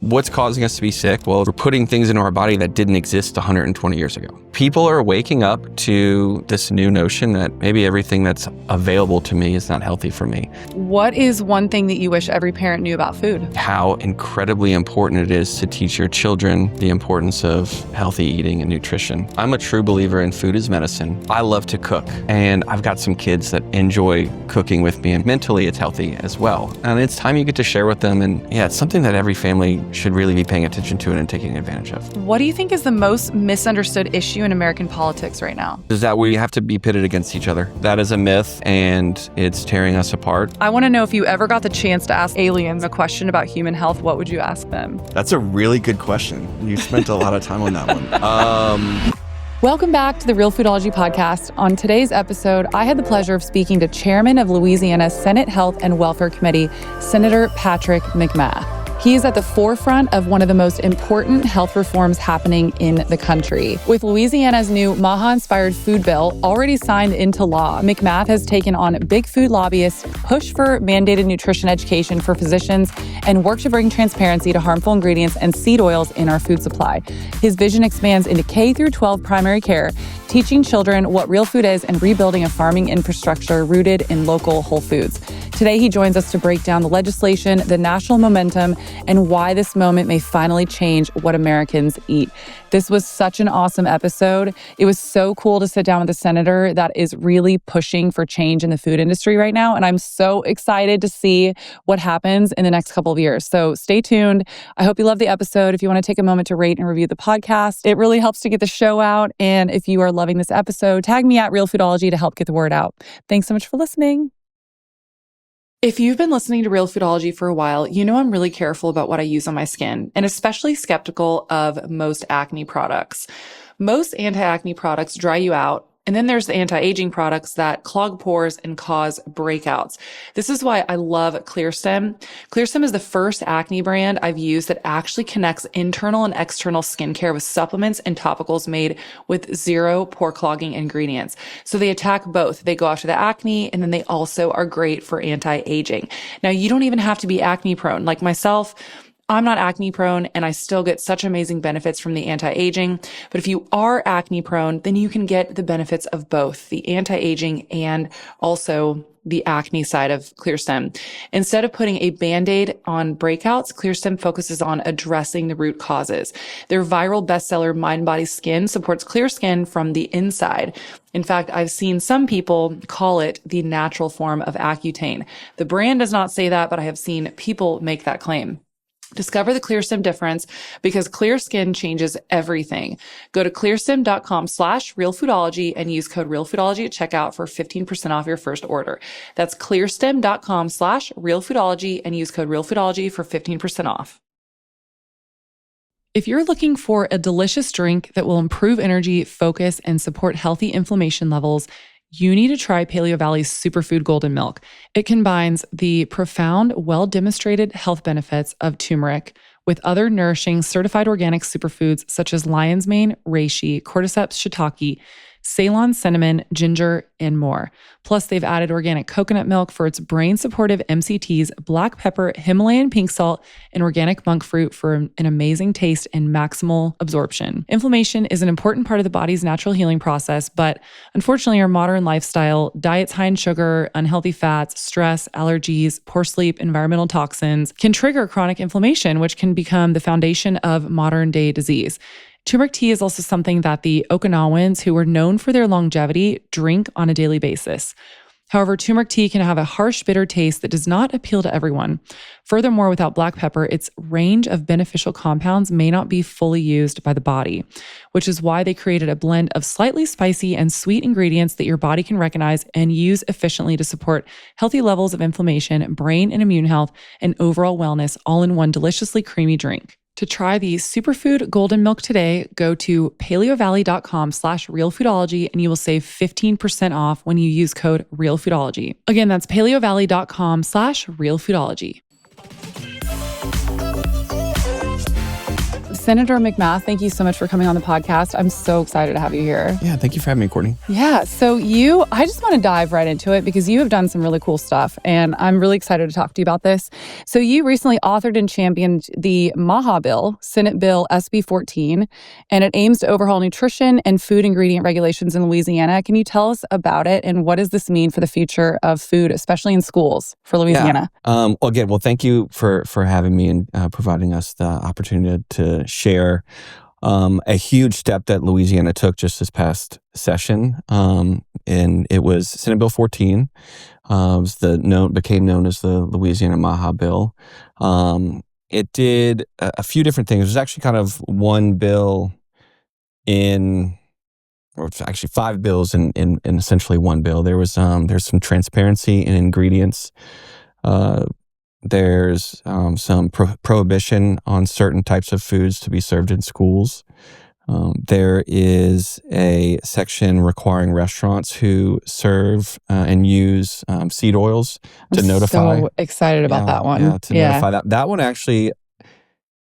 What's causing us to be sick? Well, we're putting things into our body that didn't exist 120 years ago. People are waking up to this new notion that maybe everything that's available to me is not healthy for me. What is one thing that you wish every parent knew about food? How incredibly important it is to teach your children the importance of healthy eating and nutrition. I'm a true believer in food is medicine. I love to cook, and I've got some kids that enjoy cooking with me, and mentally it's healthy as well. And it's time you get to share with them, and it's something that every family should really be paying attention to and taking advantage of. What do you think is the most misunderstood issue in American politics right now? Is that we have to be pitted against each other. That is a myth, and it's tearing us apart. I want to know if you ever got the chance to ask aliens a question about human health, what would you ask them? That's a really good question. You spent a lot of time on that one. Welcome back to the Real Foodology Podcast. On today's episode, I had the pleasure of speaking to Chairman of Louisiana Senate Health and Welfare Committee, Senator Patrick McMath. He is at the forefront of one of the most important health reforms happening in the country. With Louisiana's new MAHA-inspired food bill already signed into law, McMath has taken on big food lobbyists' push for mandated nutrition education for physicians and work to bring transparency to harmful ingredients and seed oils in our food supply. His vision expands into K through 12 primary care, teaching children what real food is and rebuilding a farming infrastructure rooted in local whole foods. Today, he joins us to break down the legislation, the national momentum, and why this moment may finally change what Americans eat. This was such an awesome episode. It was so cool to sit down with a senator that is really pushing for change in the food industry right now. And I'm so excited to see what happens in the next couple of years. So stay tuned. I hope you love the episode. If you want to take a moment to rate and review the podcast, it really helps to get the show out. And if you are loving this episode, tag me at Real Foodology to help get the word out. Thanks so much for listening. If you've been listening to Real Foodology for a while, you know I'm really careful about what I use on my skin, and especially skeptical of most acne products. Most anti-acne products dry you out, and then there's the anti-aging products that clog pores and cause breakouts. This is why I love ClearStem. ClearStem is the first acne brand I've used that actually connects internal and external skincare with supplements and topicals made with zero pore clogging ingredients. So they attack both. They go after the acne, and then they also are great for anti-aging. Now, you don't even have to be acne prone. Like myself, I'm not acne prone, and I still get such amazing benefits from the anti-aging. But if you are acne prone, then you can get the benefits of both the anti-aging and also the acne side of ClearStem. Instead of putting a Band-Aid on breakouts, ClearStem focuses on addressing the root causes. Their viral bestseller, Mind Body Skin, supports clear skin from the inside. In fact, I've seen some people call it the natural form of Accutane. The brand does not say that, but I have seen people make that claim. Discover the ClearStem difference because clear skin changes everything. Go to clearstem.com/realfoodology and use code realfoodology at checkout for 15% off your first order. That's clearstem.com/realfoodology and use code realfoodology for 15% off. If you're looking for a delicious drink that will improve energy, focus, and support healthy inflammation levels, you need to try Paleo Valley's Superfood Golden Milk. It combines the profound, well-demonstrated health benefits of turmeric with other nourishing certified organic superfoods such as lion's mane, reishi, cordyceps shiitake, Ceylon cinnamon, ginger, and more. Plus, they've added organic coconut milk for its brain-supportive MCTs, black pepper, Himalayan pink salt, and organic monk fruit for an amazing taste and maximal absorption. Inflammation is an important part of the body's natural healing process, but unfortunately, our modern lifestyle, diets high in sugar, unhealthy fats, stress, allergies, poor sleep, environmental toxins can trigger chronic inflammation, which can become the foundation of modern-day disease. Turmeric tea is also something that the Okinawans, who were known for their longevity, drink on a daily basis. However, turmeric tea can have a harsh, bitter taste that does not appeal to everyone. Furthermore, without black pepper, its range of beneficial compounds may not be fully used by the body, which is why they created a blend of slightly spicy and sweet ingredients that your body can recognize and use efficiently to support healthy levels of inflammation, brain and immune health, and overall wellness, all in one deliciously creamy drink. To try the Superfood Golden Milk today, go to paleovalley.com/realfoodology and you will save 15% off when you use code realfoodology. Again, that's paleovalley.com/realfoodology. Senator McMath, thank you so much for coming on the podcast. I'm so excited to have you here. Yeah, thank you for having me, Courtney. Yeah, so I just want to dive right into it because you have done some really cool stuff, and I'm really excited to talk to you about this. So you recently authored and championed the MAHA bill, Senate Bill SB 14, and it aims to overhaul nutrition and food ingredient regulations in Louisiana. Can you tell us about it, and what does this mean for the future of food, especially in schools for Louisiana? Well, thank you for having me and providing us the opportunity to share a huge step that Louisiana took just this past session. And it was Senate Bill 14. Became known as the Louisiana MAHA bill. It did a few different things. It was actually kind of one bill or it's actually five bills in essentially one bill. There's some transparency in ingredients. There's some prohibition on certain types of foods to be served in schools. There is a section requiring restaurants who serve and use seed oils to notify. I'm so excited about that one. Notify that. That one actually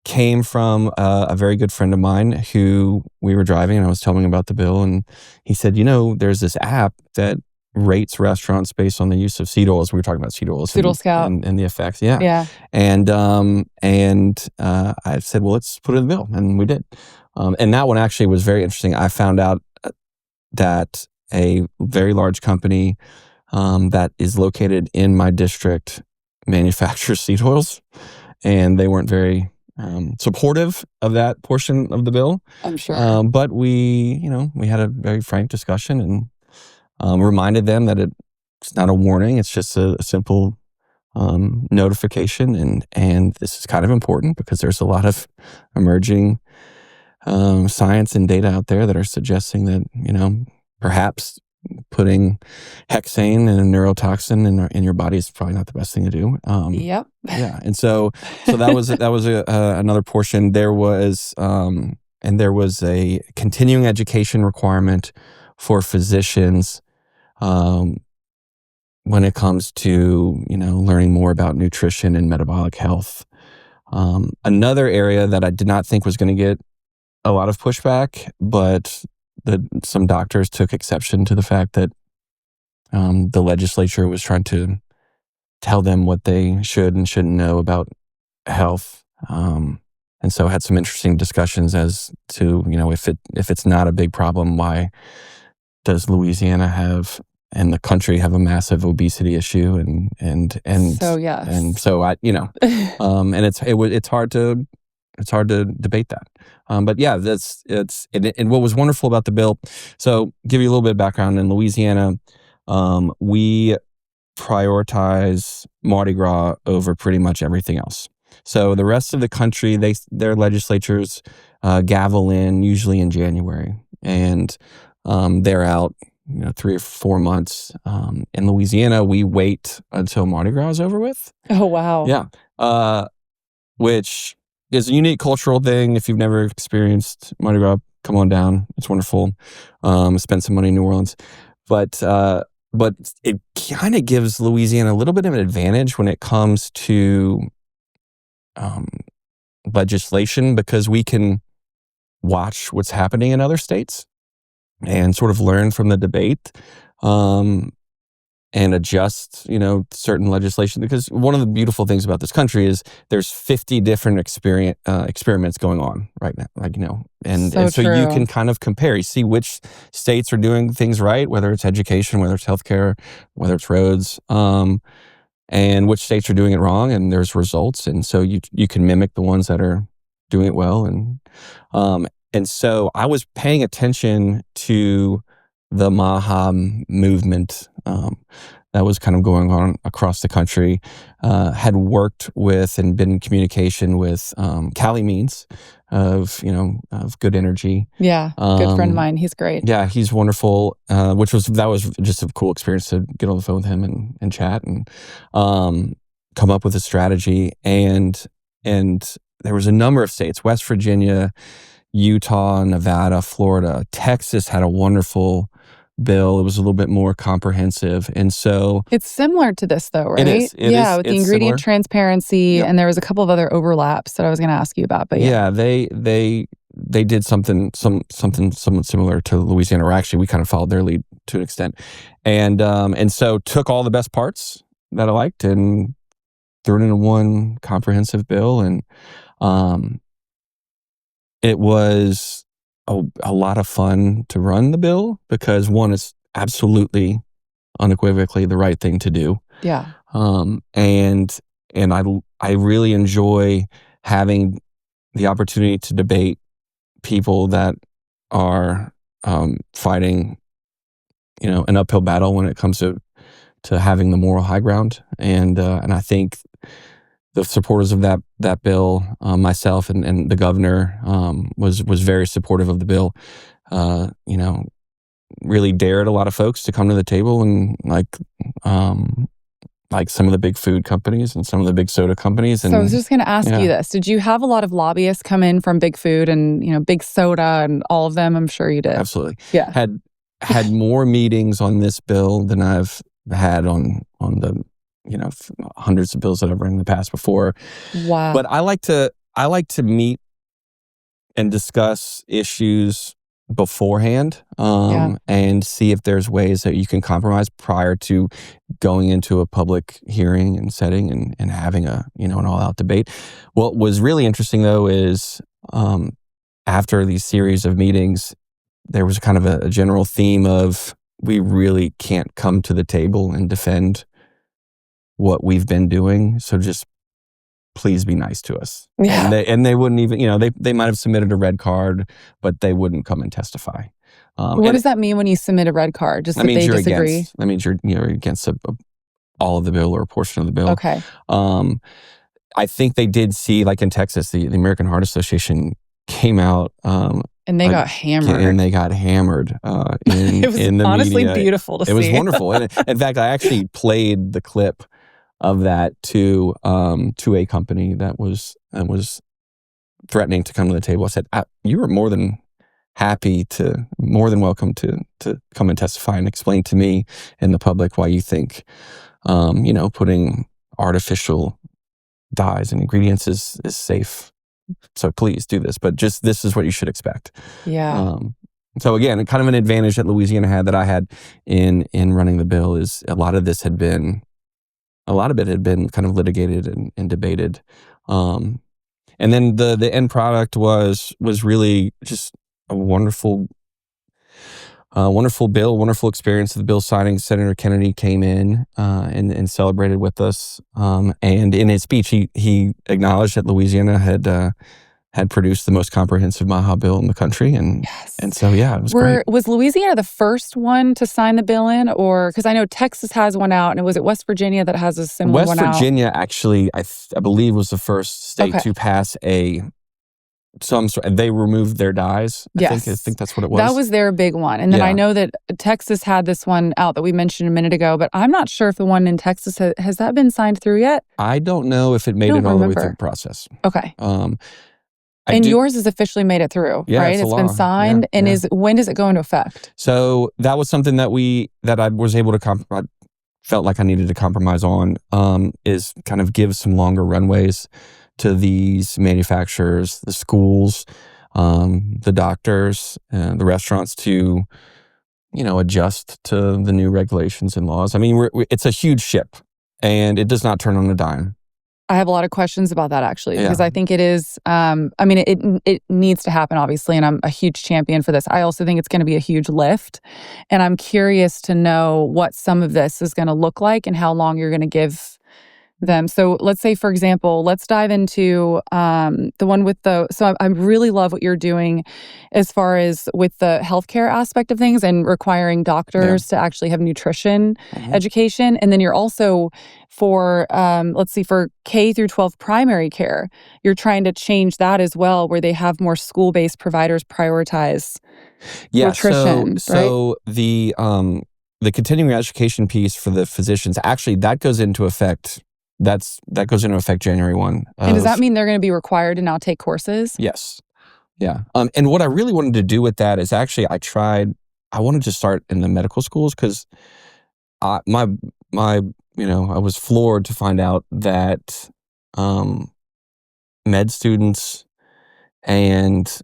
came from a very good friend of mine who we were driving, and I was telling him about the bill, and he said, there's this app that rates restaurants based on the use of seed oils. We were talking about seed oils. Seed Scout. And the effects. Yeah. Yeah. And I said, well, let's put it in the bill. And we did. And that one actually was very interesting. I found out that a very large company that is located in my district manufactures seed oils, and they weren't very supportive of that portion of the bill. I'm sure. But we had a very frank discussion and reminded them that it's not a warning. It's just a simple notification. And this is kind of important because there's a lot of emerging science and data out there that are suggesting that, perhaps putting hexane and a neurotoxin in your body is probably not the best thing to do. Yep. Yeah. And so that was another portion. There was a continuing education requirement for physicians when it comes to, learning more about nutrition and metabolic health. Another area that I did not think was going to get a lot of pushback, but some doctors took exception to the fact that the legislature was trying to tell them what they should and shouldn't know about health. And so I had some interesting discussions as to, if it's not a big problem, why does Louisiana and the country have a massive obesity issue? And so yes. And so and it's hard to debate that. But yeah, and what was wonderful about the bill. So give you a little bit of background. In Louisiana, we prioritize Mardi Gras over pretty much everything else. So the rest of the country, their legislatures gavel in usually in January, and they're out 3 or 4 months. In Louisiana, we wait until Mardi Gras is over with. Oh wow! Yeah, which is a unique cultural thing. If you've never experienced Mardi Gras, come on down. It's wonderful. Spend some money in New Orleans, but it kind of gives Louisiana a little bit of an advantage when it comes to legislation, because we can watch what's happening in other states and sort of learn from the debate and adjust, certain legislation. Because one of the beautiful things about this country is there's 50 different experiments going on right now, and so you can kind of compare. You see which states are doing things right, whether it's education, whether it's healthcare, whether it's roads, and which states are doing it wrong, and there's results. And so you can mimic the ones that are doing it well. And so I was paying attention to the MAHA movement that was kind of going on across the country. Had worked with and been in communication with Callie Means of Good Energy. Yeah, good friend of mine. He's great. Yeah, he's wonderful. That was just a cool experience to get on the phone with him and chat and come up with a strategy. And there was a number of states: West Virginia, Utah, Nevada, Florida. Texas had a wonderful bill. It was a little bit more comprehensive. And so It's similar to this though, right? it is. With the ingredient similar. transparency, Yep. and there was a couple of other overlaps that I was going to ask you about. But Yeah, they did something somewhat similar to Louisiana, or actually we kind of followed their lead to an extent. And so took all the best parts that I liked and threw it into one comprehensive bill. And it was a lot of fun to run the bill because one, it's absolutely unequivocally the right thing to do. yeah, And I really enjoy having the opportunity to debate people that are fighting, an uphill battle when it comes to having the moral high ground. And I think the supporters of that bill, myself and the governor, was very supportive of the bill. Really dared a lot of folks to come to the table, and like some of the big food companies and some of the big soda companies. And so I was just going to ask you this. Did you have a lot of lobbyists come in from big food and, big soda and all of them? I'm sure you did. Absolutely. Yeah. Had more meetings on this bill than I've had on the, hundreds of bills that I've run in the past before. Wow. But I like to meet and discuss issues beforehand, and see if there's ways that you can compromise prior to going into a public hearing and setting and having an all-out debate. What was really interesting though is after these series of meetings, there was kind of a general theme of we really can't come to the table and defend what we've been doing, so just please be nice to us. Yeah. And they wouldn't even, they might have submitted a red card, but they wouldn't come and testify. What does that mean when you submit a red card? Just that they disagree? That means you're against all of the bill or a portion of the bill. Okay. I think they did see, like in Texas, the American Heart Association came out. And they got hammered. And they got hammered it was in the honestly media. beautiful to see. It was wonderful. And in fact, I actually played the clip of that to a company that was threatening to come to the table. I said, you are more than welcome to come and testify and explain to me and the public why you think, putting artificial dyes and ingredients is safe. So please do this, but just this is what you should expect. Yeah. So again, kind of an advantage that Louisiana had that I had in running the bill is a lot of it had been kind of litigated and debated. And then the end product was really just a wonderful bill, wonderful experience. The bill signing, Senator Kennedy came in and celebrated with us. And in his speech, he acknowledged that Louisiana had produced the most comprehensive MAHA bill in the country. And yes. And so, yeah, it was great. Was Louisiana the first one to sign the bill in? Or, because I know Texas has one out, and was it West Virginia that has a similar one out? West Virginia actually, I believe, was the first state to pass they removed their dyes. I think that's what it was. That was their big one. And then I know that Texas had this one out that we mentioned a minute ago, but I'm not sure if the one in Texas, has that been signed through yet? I don't know if it made it all the way through the process. Okay. Yours has officially made it through, right? It's been signed. Yeah, and when does it go into effect? So that was something that I was able to I felt like I needed to compromise on, is kind of give some longer runways to these manufacturers, the schools, the doctors, the restaurants to, adjust to the new regulations and laws. I mean, it's a huge ship, and it does not turn on a dime. I have a lot of questions about that, actually, because I think it is, it needs to happen, obviously, and I'm a huge champion for this. I also think it's going to be a huge lift, and I'm curious to know what some of this is going to look like and how long you're going to give them. So let's say, for example, let's dive into the one with so I really love what you're doing as far as with the healthcare aspect of things and requiring doctors to actually have nutrition education. And then you're also for K through 12 primary care, you're trying to change that as well, where they have more school-based providers prioritize nutrition. So the continuing education piece for the physicians, actually that goes into effect. That goes into effect January 1. And does that mean they're going to be required to now take courses? Yes. Yeah. And what I really wanted to do with that is actually I tried I wanted to start in the medical schools because my I was floored to find out that med students and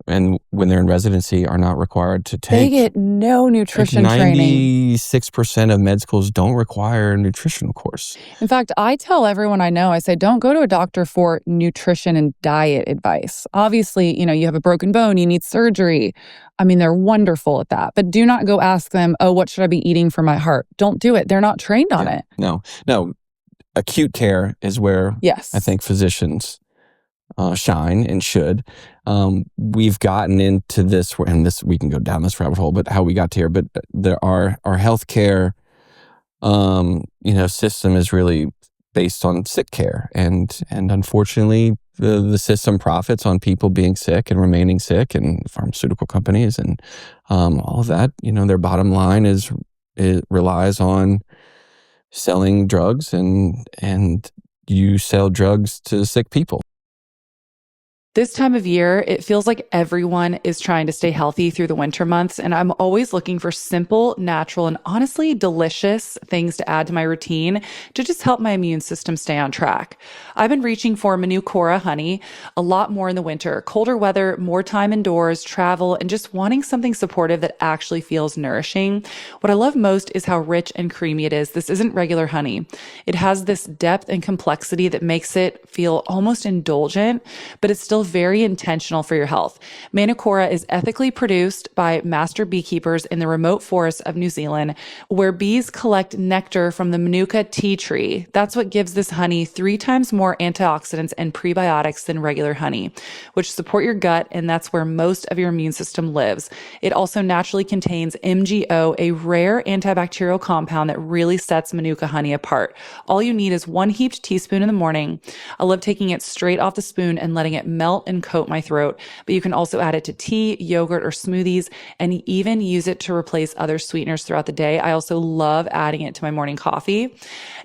when they're in residency are not required to They take. get no nutrition training. 96% of med schools don't require a nutritional course. In fact, I tell everyone I know, I say, don't go to a doctor for nutrition and diet advice. Obviously, you have a broken bone, you need surgery. I mean, they're wonderful at that. But do not go ask them, oh, what should I be eating for my heart? Don't do it. They're not trained on it. No. Acute care is where Yes. I think physicians shine and should. We've gotten into this, and we can go down this rabbit hole, but how we got to here. But our healthcare, system is really based on sick care, and unfortunately, the system profits on people being sick and remaining sick, and pharmaceutical companies, and all of that. Their bottom line it relies on selling drugs, and you sell drugs to sick people. This time of year, it feels like everyone is trying to stay healthy through the winter months, and I'm always looking for simple, natural, and honestly delicious things to add to my routine to just help my immune system stay on track. I've been reaching for Manucora honey a lot more in the winter. Colder weather, more time indoors, travel, and just wanting something supportive that actually feels nourishing. What I love most is how rich and creamy it is. This isn't regular honey. It has this depth and complexity that makes it feel almost indulgent, but it's still very intentional for your health. Manucora is ethically produced by master beekeepers in the remote forests of New Zealand, where bees collect nectar from the Manuka tea tree. That's what gives this honey 3 times more antioxidants and prebiotics than regular honey, which support your gut, and that's where most of your immune system lives. It also naturally contains MGO, a rare antibacterial compound that really sets Manuka honey apart. All you need is 1 heaped teaspoon in the morning. I love taking it straight off the spoon and letting it melt and coat my throat, but you can also add it to tea, yogurt, or smoothies, and even use it to replace other sweeteners throughout the day. I also love adding it to my morning coffee.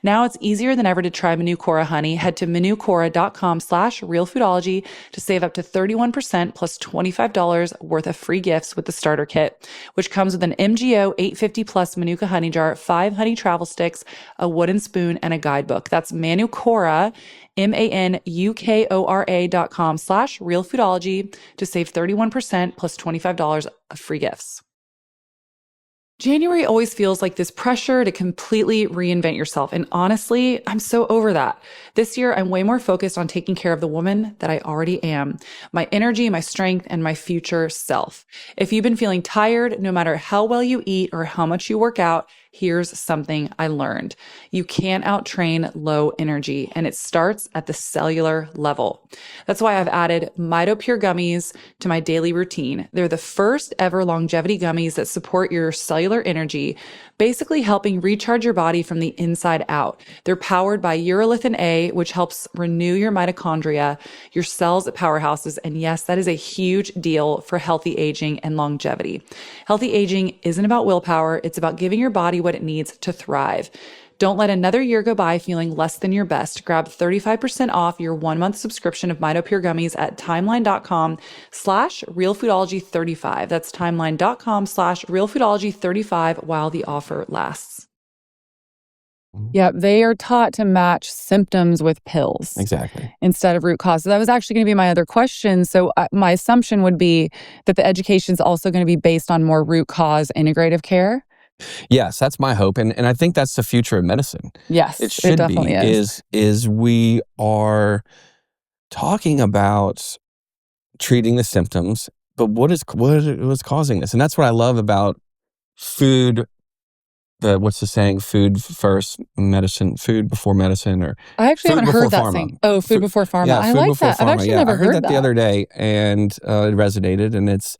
Now it's easier than ever to try Manucora honey. Head to manucora.com/realfoodology to save up to 31% plus $25 worth of free gifts with the starter kit, which comes with an MGO 850 plus Manuka honey jar, 5 honey travel sticks, a wooden spoon, and a guidebook. That's Manucora, manukora.com/realfoodology to save 31% plus $25 of free gifts. January always feels like this pressure to completely reinvent yourself. And honestly, I'm so over that. This year, I'm way more focused on taking care of the woman that I already am, my energy, my strength, and my future self. If you've been feeling tired, no matter how well you eat or how much you work out, here's something I learned. You can't out-train low energy, and it starts at the cellular level. That's why I've added MitoPure gummies to my daily routine. They're the first ever longevity gummies that support your cellular energy, basically helping recharge your body from the inside out. They're powered by urolithin A, which helps renew your mitochondria, your cells at powerhouses, and yes, that is a huge deal for healthy aging and longevity. Healthy aging isn't about willpower, it's about giving your body what it needs to thrive. Don't let another year go by feeling less than your best. Grab 35% off your 1-month subscription of MitoPure gummies at timeline.com/realfoodology35. That's timeline.com/realfoodology35 while the offer lasts. Yeah, they are taught to match symptoms with pills. Exactly. Instead of root cause. So that was actually going to be my other question. So my assumption would be that the education is also going to be based on more root cause integrative care. Yes, that's my hope, and I think that's the future of medicine. Yes, it should definitely be. Is we are talking about treating the symptoms, but what is causing this? And that's what I love about food. What's the saying? Food first, medicine. Food before medicine, or I actually haven't heard that pharma. saying. Oh, food before pharma. Yeah, I food like before that. pharma. I've actually never I heard that that the other day, and it resonated. And it's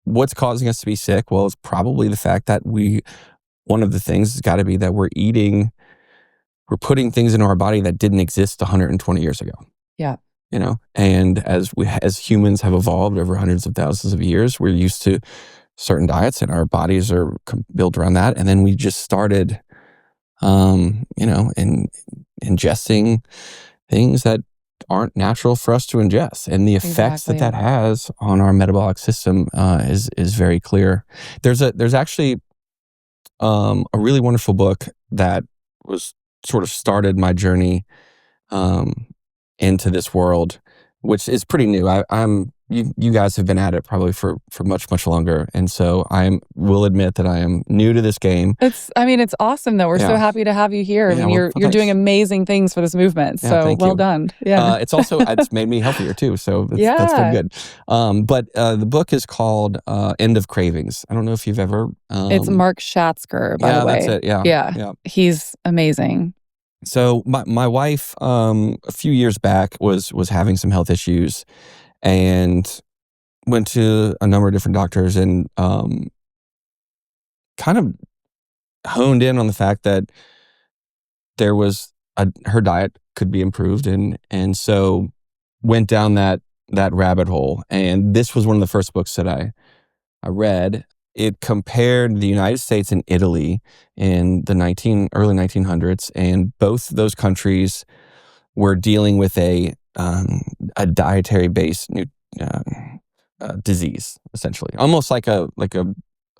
what's causing us to be sick? Well, it's probably the fact that one of the things has got to be that we're putting things into our body that didn't exist 120 years ago. Yeah. And as humans have evolved over hundreds of thousands of years, we're used to certain diets and our bodies are built around that. And then we just started, ingesting things that aren't natural for us to ingest, and the effects Exactly. that has on our metabolic system is very clear. There's actually a really wonderful book that was sort of started my journey um, into this world, which is pretty new. You guys have been at it probably for much longer, and so will admit that I am new to this game. It's awesome though. We're so happy to have you here. I mean, you're doing amazing things for this movement. So well done. Yeah. It's made me healthier too. So that's been good. But the book is called End of Cravings. I don't know if you've ever. It's Mark Schatzker, by the way. That's it. Yeah. He's amazing. So my wife, a few years back was having some health issues, and went to a number of different doctors, and kind of honed in on the fact that there was her diet could be improved, and so went down that rabbit hole. And this was one of the first books that I read. It compared the United States and Italy in the early 1900s, and both those countries were dealing with a dietary-based disease, essentially, almost like a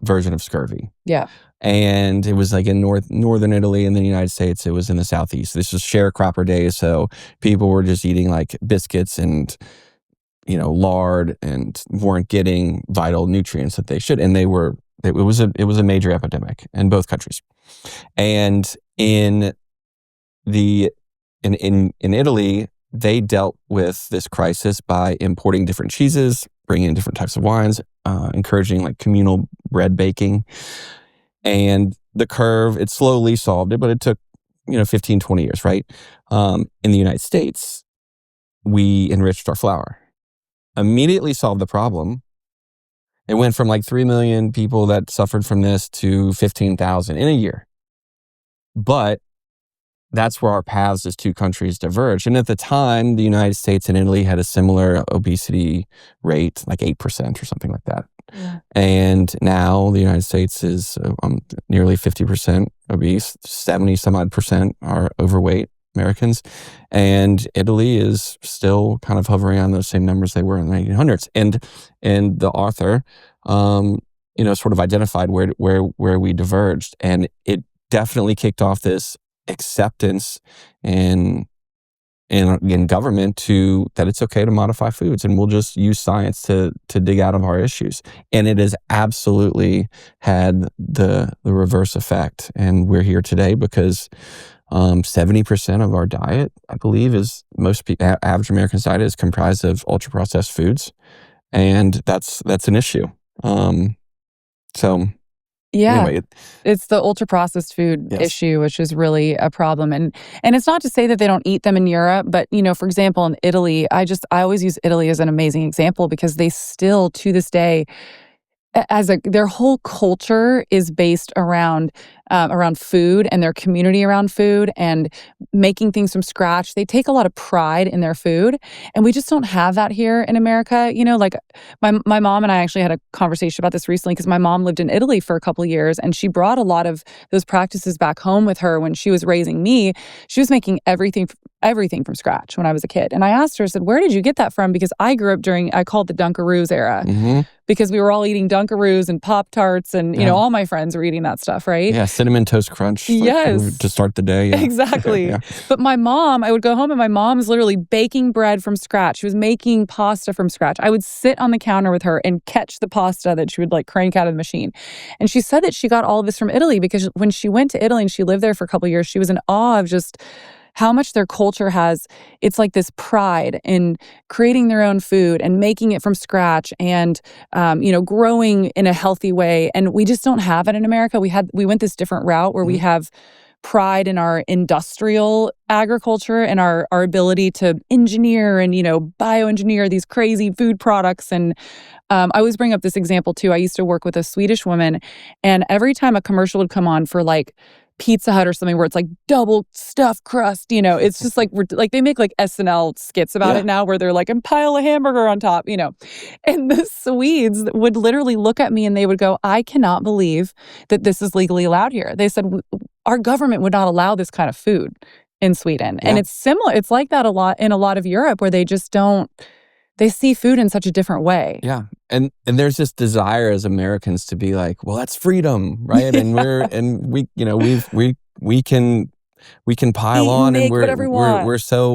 version of scurvy. Yeah. And it was like in northern Italy, and the United States, it was in the southeast. This was sharecropper days, so people were just eating like biscuits and lard, and weren't getting vital nutrients that they should. And it was a major epidemic in both countries. And in Italy, they dealt with this crisis by importing different cheeses, bringing in different types of wines, encouraging like communal bread baking. And the curve, it slowly solved it, but it took 15, 20 years, right? In the United States, we enriched our flour. Immediately solved the problem. It went from like 3 million people that suffered from this to 15,000 in a year. But that's where our paths as two countries diverged. And at the time, the United States and Italy had a similar obesity rate, like 8% or something like that. Yeah. And now the United States is nearly 50% obese, 70 some odd percent are overweight Americans. And Italy is still kind of hovering on those same numbers they were in the 1900s. And the author, sort of identified where we diverged. And it definitely kicked off this acceptance in government that it's okay to modify foods, and we'll just use science to dig out of our issues. And it has absolutely had the reverse effect. And we're here today because 70% of our diet, I believe, average American's diet is comprised of ultra processed foods, and that's an issue. Yeah, anyway, it's the ultra processed food issue, which is really a problem. And it's not to say that they don't eat them in Europe, but for example, in Italy, I always use Italy as an amazing example because they still to this day, their whole culture is based around food, and their community around food, and making things from scratch. They take a lot of pride in their food, and we just don't have that here in America. Like my mom and I actually had a conversation about this recently because my mom lived in Italy for a couple of years, and she brought a lot of those practices back home with her when she was raising me. She was making everything from scratch when I was a kid. And I asked her, I said, where did you get that from? Because I grew up I called the Dunkaroos era. Mm-hmm. Because we were all eating Dunkaroos and Pop-Tarts, and all my friends were eating that stuff, right? Yeah, Cinnamon Toast Crunch. Yes. To start the day. Yeah. Exactly. Yeah. But my mom, I would go home and my mom was literally baking bread from scratch. She was making pasta from scratch. I would sit on the counter with her and catch the pasta that she would like crank out of the machine. And she said that she got all of this from Italy because when she went to Italy and she lived there for a couple of years, she was in awe of just how much their culture has. It's like this pride in creating their own food and making it from scratch and, growing in a healthy way. And we just don't have it in America. We went this different route where we have pride in our industrial agriculture and our ability to engineer and, bioengineer these crazy food products. And I always bring up this example too. I used to work with a Swedish woman, and every time a commercial would come on for like Pizza Hut or something where it's like double stuffed crust, it's just like they make like SNL skits about it now where they're like, and pile a hamburger on top, and the Swedes would literally look at me and they would go, I cannot believe that this is legally allowed here. They said, our government would not allow this kind of food in Sweden. Yeah. And it's similar. It's like that a lot in a lot of Europe where they just don't, they see food in such a different way. Yeah. And there's this desire as Americans to be like, well, that's freedom, right? And we can pile Eat and on, and make whatever we want. we're so,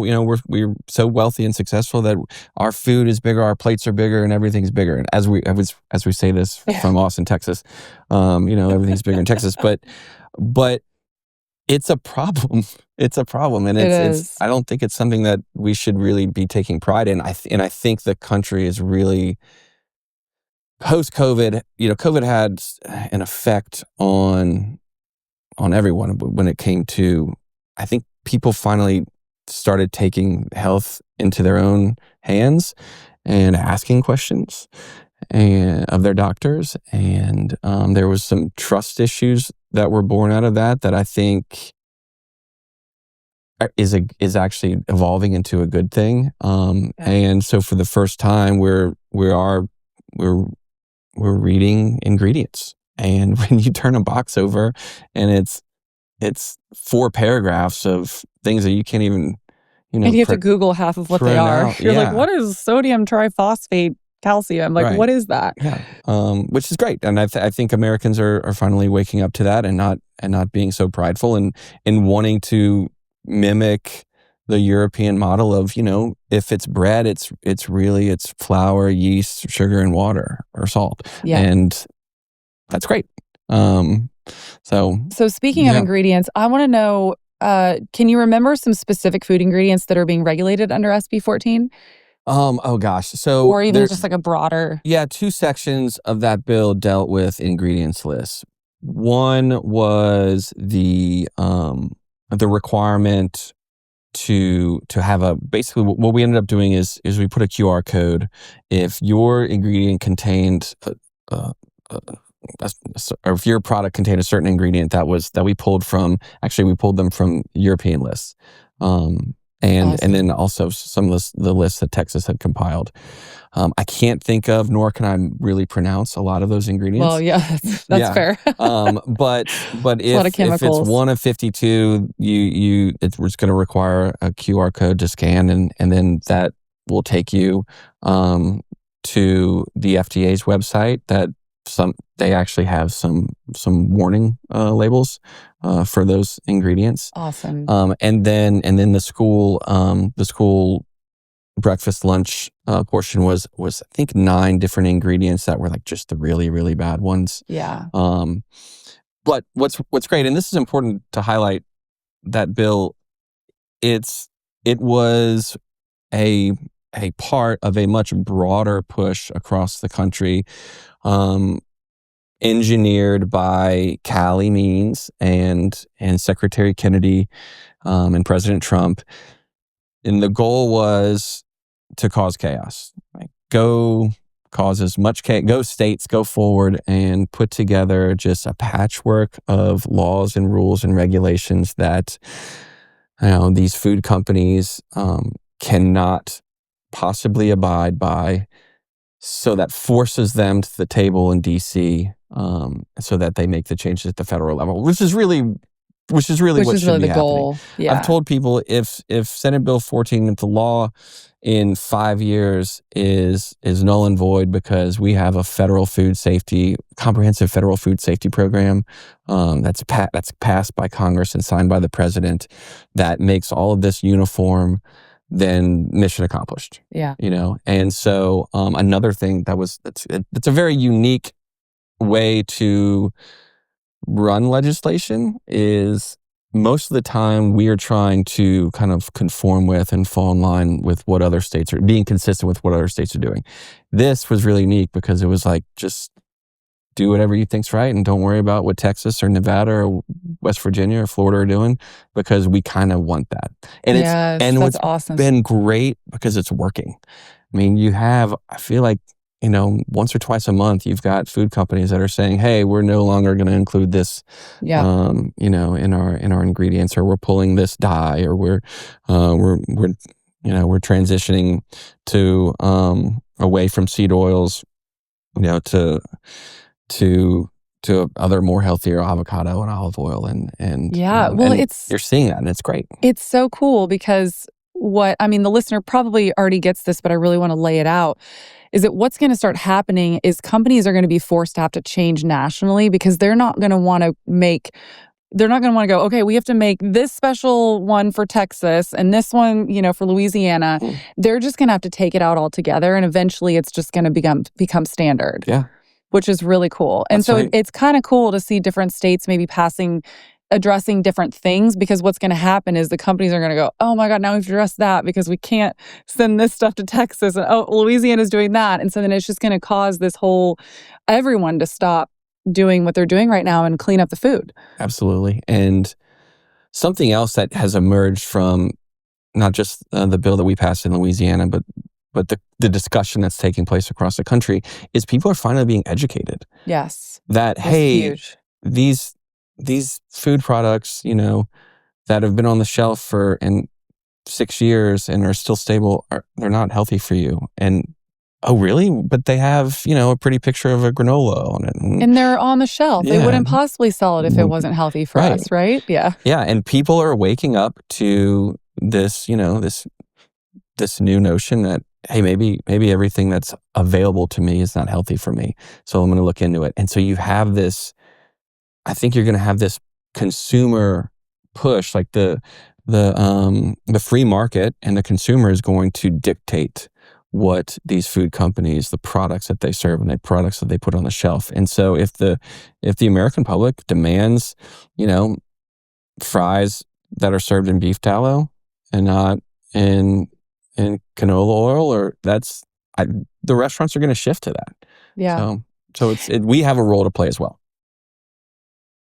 we're so wealthy and successful that our food is bigger, our plates are bigger, and everything's bigger. And as we say this from Austin, Texas, everything's bigger in Texas, but it's a problem. It's a problem, and it's I don't think it's something that we should really be taking pride in. I think the country is really post-COVID. COVID had an effect on everyone when it came to. I think people finally started taking health into their own hands and asking questions of their doctors, and there was some trust issues that were born out of that I think is actually evolving into a good thing. And so for the first time, we're reading ingredients, and when you turn a box over, and it's 4 paragraphs of things that you can't even, and you have to Google half of what they are. Out. You're like, what is sodium triphosphate calcium? Like, what is that? Yeah, which is great, and I think Americans are finally waking up to that, and not being so prideful, and wanting to mimic the European model of, if it's bread, it's flour, yeast, sugar, and water or salt, and that's great. So speaking of ingredients, I want to know, can you remember some specific food ingredients that are being regulated under SB 14? Oh gosh. So, or even just like a broader. Yeah, 2 sections of that bill dealt with ingredients lists. One was the requirement to have basically what we ended up doing is we put a QR code. If your ingredient contained or if your product contained a certain ingredient that we pulled them from European lists, and then also some of the lists that Texas had compiled. I can't think of, nor can I really pronounce a lot of those ingredients. Well, that's fair. But if it's one of 52, it's going to require a QR code to scan, and then that will take you to the FDA's website. They actually have some warning labels for those ingredients. Awesome. And then the school breakfast lunch portion was I think 9 different ingredients that were like just the really, really bad ones. Yeah. But what's great, and this is important to highlight, that bill, it was a part of a much broader push across the country, engineered by Callie Means and Secretary Kennedy and President Trump. And the goal was to cause chaos. Go cause as much chaos. Go states, go forward and put together just a patchwork of laws and rules and regulations that these food companies cannot possibly abide by, so that forces them to the table in DC, so that they make the changes at the federal level, which is really what should be happening. Goal. Yeah. I've told people if Senate Bill 14 into law in 5 years is null and void, because we have a comprehensive federal food safety program that's passed by Congress and signed by the president, that makes all of this uniform, then mission accomplished. Yeah. And so another thing that's a very unique way to run legislation is, most of the time we are trying to kind of conform with and fall in line with what other states are, being consistent with what other states are doing. This was really unique because it was like, just do whatever you think's right and don't worry about what Texas or Nevada or West Virginia or Florida are doing, because we kind of want that. And that's awesome. Been great because it's working. I mean, I feel like, once or twice a month, you've got food companies that are saying, "Hey, we're no longer going to include this, in our ingredients, or we're pulling this dye, or we're transitioning to away from seed oils, to to other more healthier avocado and olive oil and Yeah, well, and you're seeing that and it's great. It's so cool because the listener probably already gets this, but I really want to lay it out, is that what's going to start happening is companies are going to be forced to have to change nationally because they're not going to want to go, okay, we have to make this special one for Texas and this one, for Louisiana. They're just going to have to take it out altogether, and eventually it's just going to become standard. Yeah. Which is really cool. And That's so right. it's kind of cool to see different states maybe addressing different things, because what's going to happen is the companies are going to go, oh my God, now we've addressed that because we can't send this stuff to Texas, and Louisiana's doing that. And so then it's just going to cause everyone to stop doing what they're doing right now and clean up the food. Absolutely. And something else that has emerged from not just the bill that we passed in Louisiana, but the discussion that's taking place across the country is people are finally being educated. Yes. That, That's hey, huge. these food products, that have been on the shelf for 6 years and are still stable, they're not healthy for you. And oh, really? But they have, a pretty picture of a granola on it. And they're on the shelf. Yeah. They wouldn't possibly sell it if it wasn't healthy for Right. us, right? Yeah. Yeah, and people are waking up to this, this new notion that, hey, maybe everything that's available to me is not healthy for me. So I'm going to look into it. And so you have this, I think you're going to have this consumer push, like the free market, and the consumer is going to dictate what these food companies, the products that they serve and the products that they put on the shelf. And so if the American public demands, fries that are served in beef tallow and not in canola oil, the restaurants are going to shift to that. Yeah. So we have a role to play as well.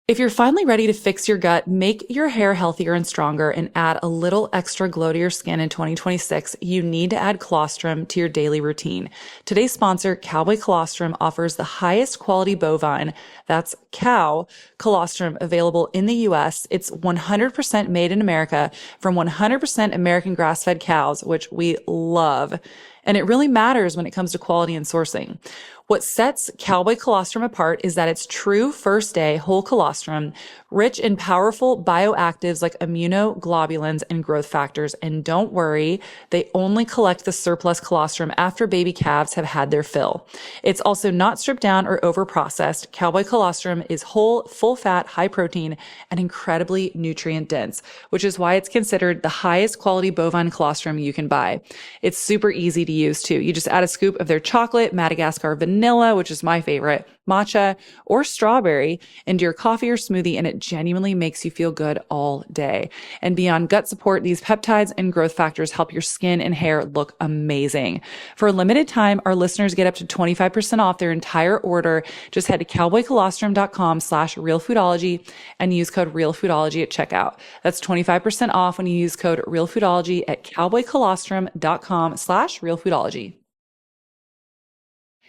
If you're finally ready to fix your gut, make your hair healthier and stronger, and add a little extra glow to your skin in 2026, you need to add colostrum to your daily routine. Today's sponsor, Cowboy Colostrum, offers the highest quality bovine, that's cow, colostrum available in the U.S. It's 100% made in America from 100% American grass-fed cows, which we love. And it really matters when it comes to quality and sourcing. What sets Cowboy Colostrum apart is that it's true first day whole colostrum, rich in powerful bioactives like immunoglobulins and growth factors. And don't worry, they only collect the surplus colostrum after baby calves have had their fill. It's also not stripped down or overprocessed. Cowboy Colostrum is whole, full fat, high protein, and incredibly nutrient dense, which is why it's considered the highest quality bovine colostrum you can buy. It's super easy to use too. You just add a scoop of their chocolate, Madagascar vanilla, which is my favorite, matcha, or strawberry into your coffee or smoothie, and it genuinely makes you feel good all day. And beyond gut support, these peptides and growth factors help your skin and hair look amazing. For a limited time, our listeners get up to 25% off their entire order. Just head to cowboycolostrum.com/realfoodology and use code realfoodology at checkout. That's 25% off when you use code realfoodology at cowboycolostrum.com/realfoodology.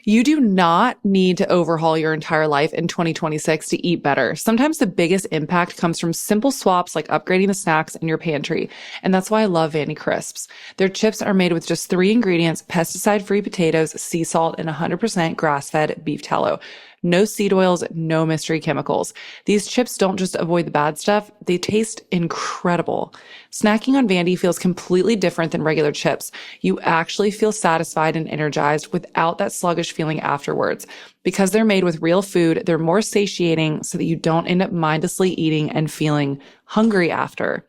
You do not need to overhaul your entire life in 2026 to eat better. Sometimes the biggest impact comes from simple swaps like upgrading the snacks in your pantry. And that's why I love Vandy Crisps. Their chips are made with just 3 ingredients: pesticide-free potatoes, sea salt, and 100% grass-fed beef tallow. No seed oils, no mystery chemicals. These chips don't just avoid the bad stuff, they taste incredible. Snacking on Vandy feels completely different than regular chips. You actually feel satisfied and energized without that sluggish feeling afterwards. Because they're made with real food, they're more satiating so that you don't end up mindlessly eating and feeling hungry after.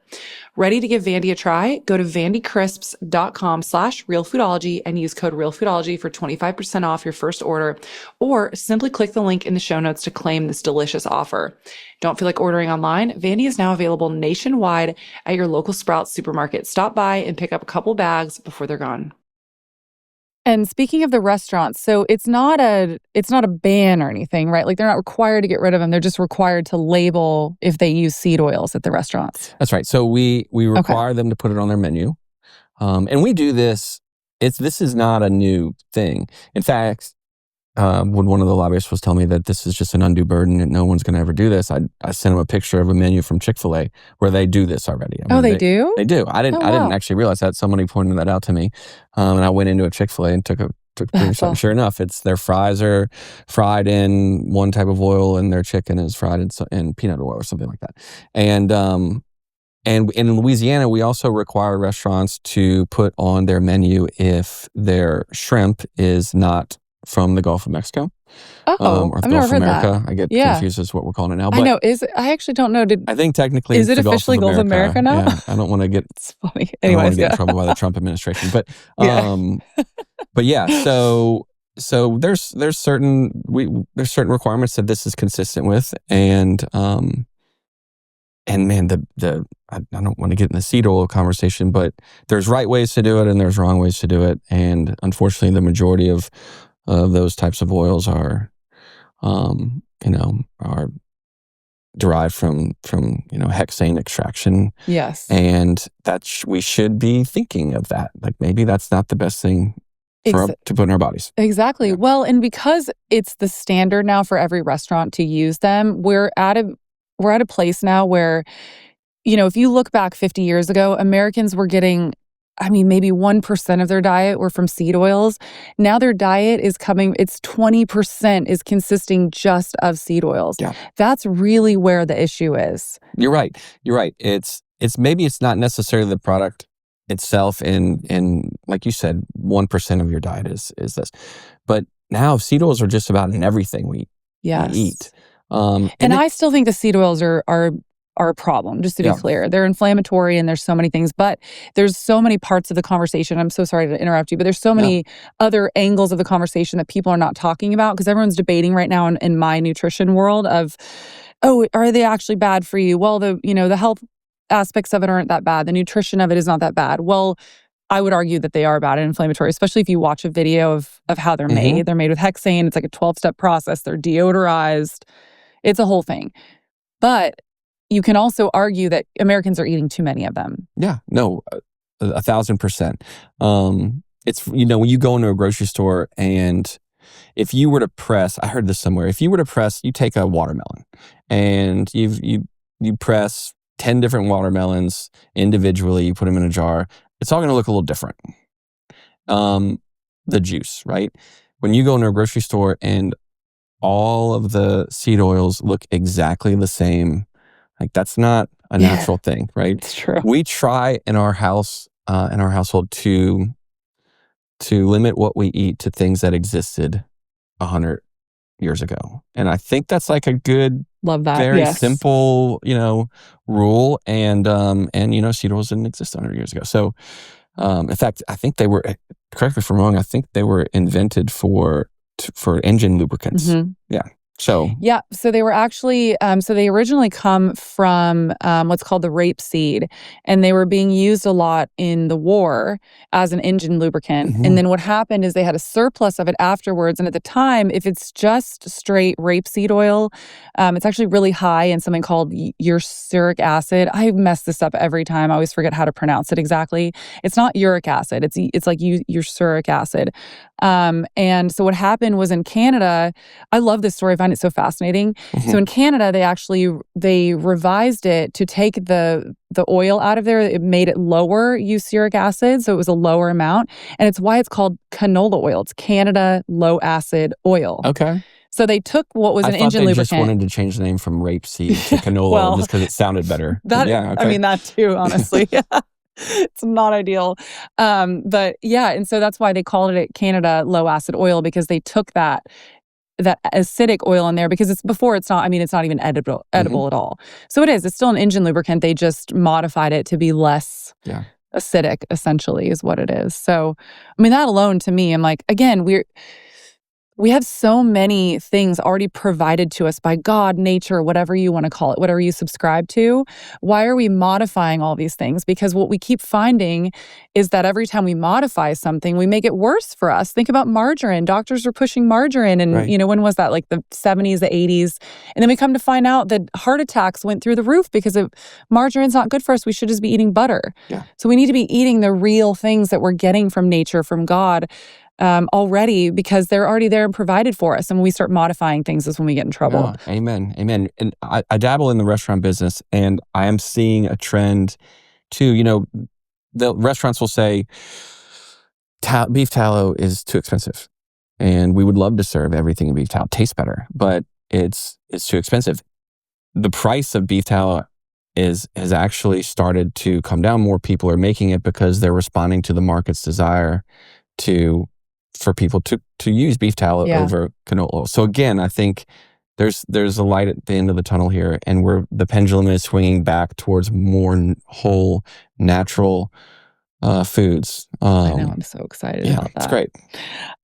Ready to give Vandy a try? Go to vandycrisps.com/realfoodology and use code realfoodology for 25% off your first order, or simply click the link in the show notes to claim this delicious offer. Don't feel like ordering online? Vandy is now available nationwide at your local Sprouts supermarket. Stop by and pick up a couple bags before they're gone. And speaking of the restaurants, so it's not a ban or anything, right? Like they're not required to get rid of them. They're just required to label if they use seed oils at the restaurants. That's right. So we require them to put it on their menu. And we do this. This is not a new thing. In fact, when one of the lobbyists was telling me that this is just an undue burden and no one's going to ever do this, I sent him a picture of a menu from Chick-fil-A where they do this already. They do? They do. I didn't actually realize that. Somebody pointed that out to me. And I went into a Chick-fil-A and took a to prove something. Sure enough, their fries are fried in one type of oil, and their chicken is fried in peanut oil or something like that. And in Louisiana, we also require restaurants to put on their menu if their shrimp is not from the Gulf of Mexico. Or I've the never Gulf of heard America. that. I get Yeah. confused as what we're calling it now. But I know. I actually don't know. I think technically is it's it the officially Gulf of America now? Yeah, I don't want to get. It's funny. I don't want Anyways, to get in trouble by the Trump administration. But Yeah. but yeah. So there's certain requirements that this is consistent with, and man, I don't want to get in the seed oil conversation, but there's right ways to do it and there's wrong ways to do it, and unfortunately, the majority of those types of oils are derived from hexane extraction. Yes. And we should be thinking of that. Like maybe that's not the best thing to put in our bodies. Exactly. Yeah. Well, and because it's the standard now for every restaurant to use them, we're at a place now where, if you look back 50 years ago, Americans were getting, maybe 1% of their diet were from seed oils. Now their diet it's 20% is consisting just of seed oils. Yeah. That's really where the issue is. You're right. It's maybe it's not necessarily the product itself in like you said, 1% of your diet is this. But now seed oils are just about in everything we eat. And I still think the seed oils are a problem, just to be clear. They're inflammatory and there's so many things, but there's so many parts of the conversation. I'm so sorry to interrupt you, but there's so many other angles of the conversation that people are not talking about, because everyone's debating right now in my nutrition world of, are they actually bad for you? Well, the health aspects of it aren't that bad. The nutrition of it is not that bad. Well, I would argue that they are bad and inflammatory, especially if you watch a video of how they're made. They're made with hexane. It's like a 12-step process. They're deodorized. It's a whole thing. But you can also argue that Americans are eating too many of them. Yeah, no, 1,000%. It's, when you go into a grocery store and if you were to press, I heard this somewhere, if you were to press, you take a watermelon and you press 10 different watermelons individually, you put them in a jar, it's all going to look a little different. The juice, right? When you go into a grocery store and all of the seed oils look exactly the same, like that's not a natural thing, right? It's true. We try in our household to limit what we eat to things that existed 100 years ago. And I think that's like a good, love that, very simple, rule. And seed oils didn't exist 100 years ago. So, in fact, I think they were, correct me if I'm wrong, I think they were invented for engine lubricants. Yeah. So they were actually, so they originally come from what's called the rapeseed, and they were being used a lot in the war as an engine lubricant. And then what happened is they had a surplus of it afterwards. And at the time, if it's just straight rapeseed oil, it's actually really high in something called uric acid. I mess this up every time. I always forget how to pronounce it exactly. It's not uric acid. It's like uric acid. And so what happened was in Canada, I love this story. I find it so fascinating. So in Canada, they revised it to take the oil out of there. It made it lower uric acid, so it was a lower amount, and it's why it's called canola oil. It's Canada low acid oil. Okay. So they took what was an engine lubricant. I thought they just wanted to change the name from rapeseed to canola oil just because it sounded better. That too, honestly. It's not ideal. But and so that's why they called it Canada low acid oil, because they took that acidic oil in there, because it's not even edible at all. So it's still an engine lubricant. They just modified it to be less acidic, essentially, is what it is. So, that alone to me, I'm like, again, we have so many things already provided to us by God, nature, whatever you want to call it, whatever you subscribe to. Why are we modifying all these things? Because what we keep finding is that every time we modify something, we make it worse for us. Think about margarine. Doctors are pushing margarine. And, when was that? Like the 70s, the 80s. And then we come to find out that heart attacks went through the roof because margarine's not good for us. We should just be eating butter. Yeah. So we need to be eating the real things that we're getting from nature, from God, already, because they're already there and provided for us. And when we start modifying things is when we get in trouble. Yeah, amen. And I dabble in the restaurant business, and I am seeing a trend too. The restaurants will say, beef tallow is too expensive. And we would love to serve everything in beef tallow. It tastes better, but it's too expensive. The price of beef tallow has actually started to come down. More people are making it because they're responding to the market's desire for people to use beef tallow over canola oil. So again, I think there's a light at the end of the tunnel here, and the pendulum is swinging back towards more whole, natural foods. I know, I'm so excited about that. It's great.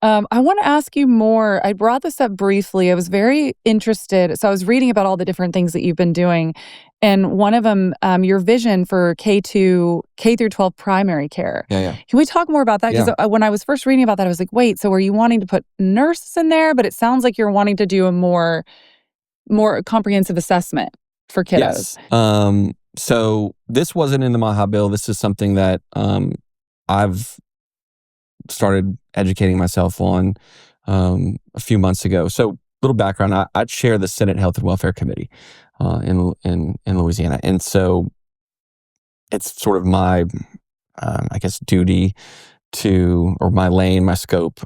I want to ask you more. I brought this up briefly. I was very interested. So I was reading about all the different things that you've been doing. And one of them, your vision for K through 12 primary care. Yeah. Can we talk more about that? Because when I was first reading about that, I was like, wait, so are you wanting to put nurses in there? But it sounds like you're wanting to do a more comprehensive assessment for kiddos. Yes. So this wasn't in the MAHA bill. This is something that I've started educating myself on a few months ago. So little background, I chair the Senate Health and Welfare Committee in Louisiana. And so it's sort of my, I guess, duty or my lane, my scope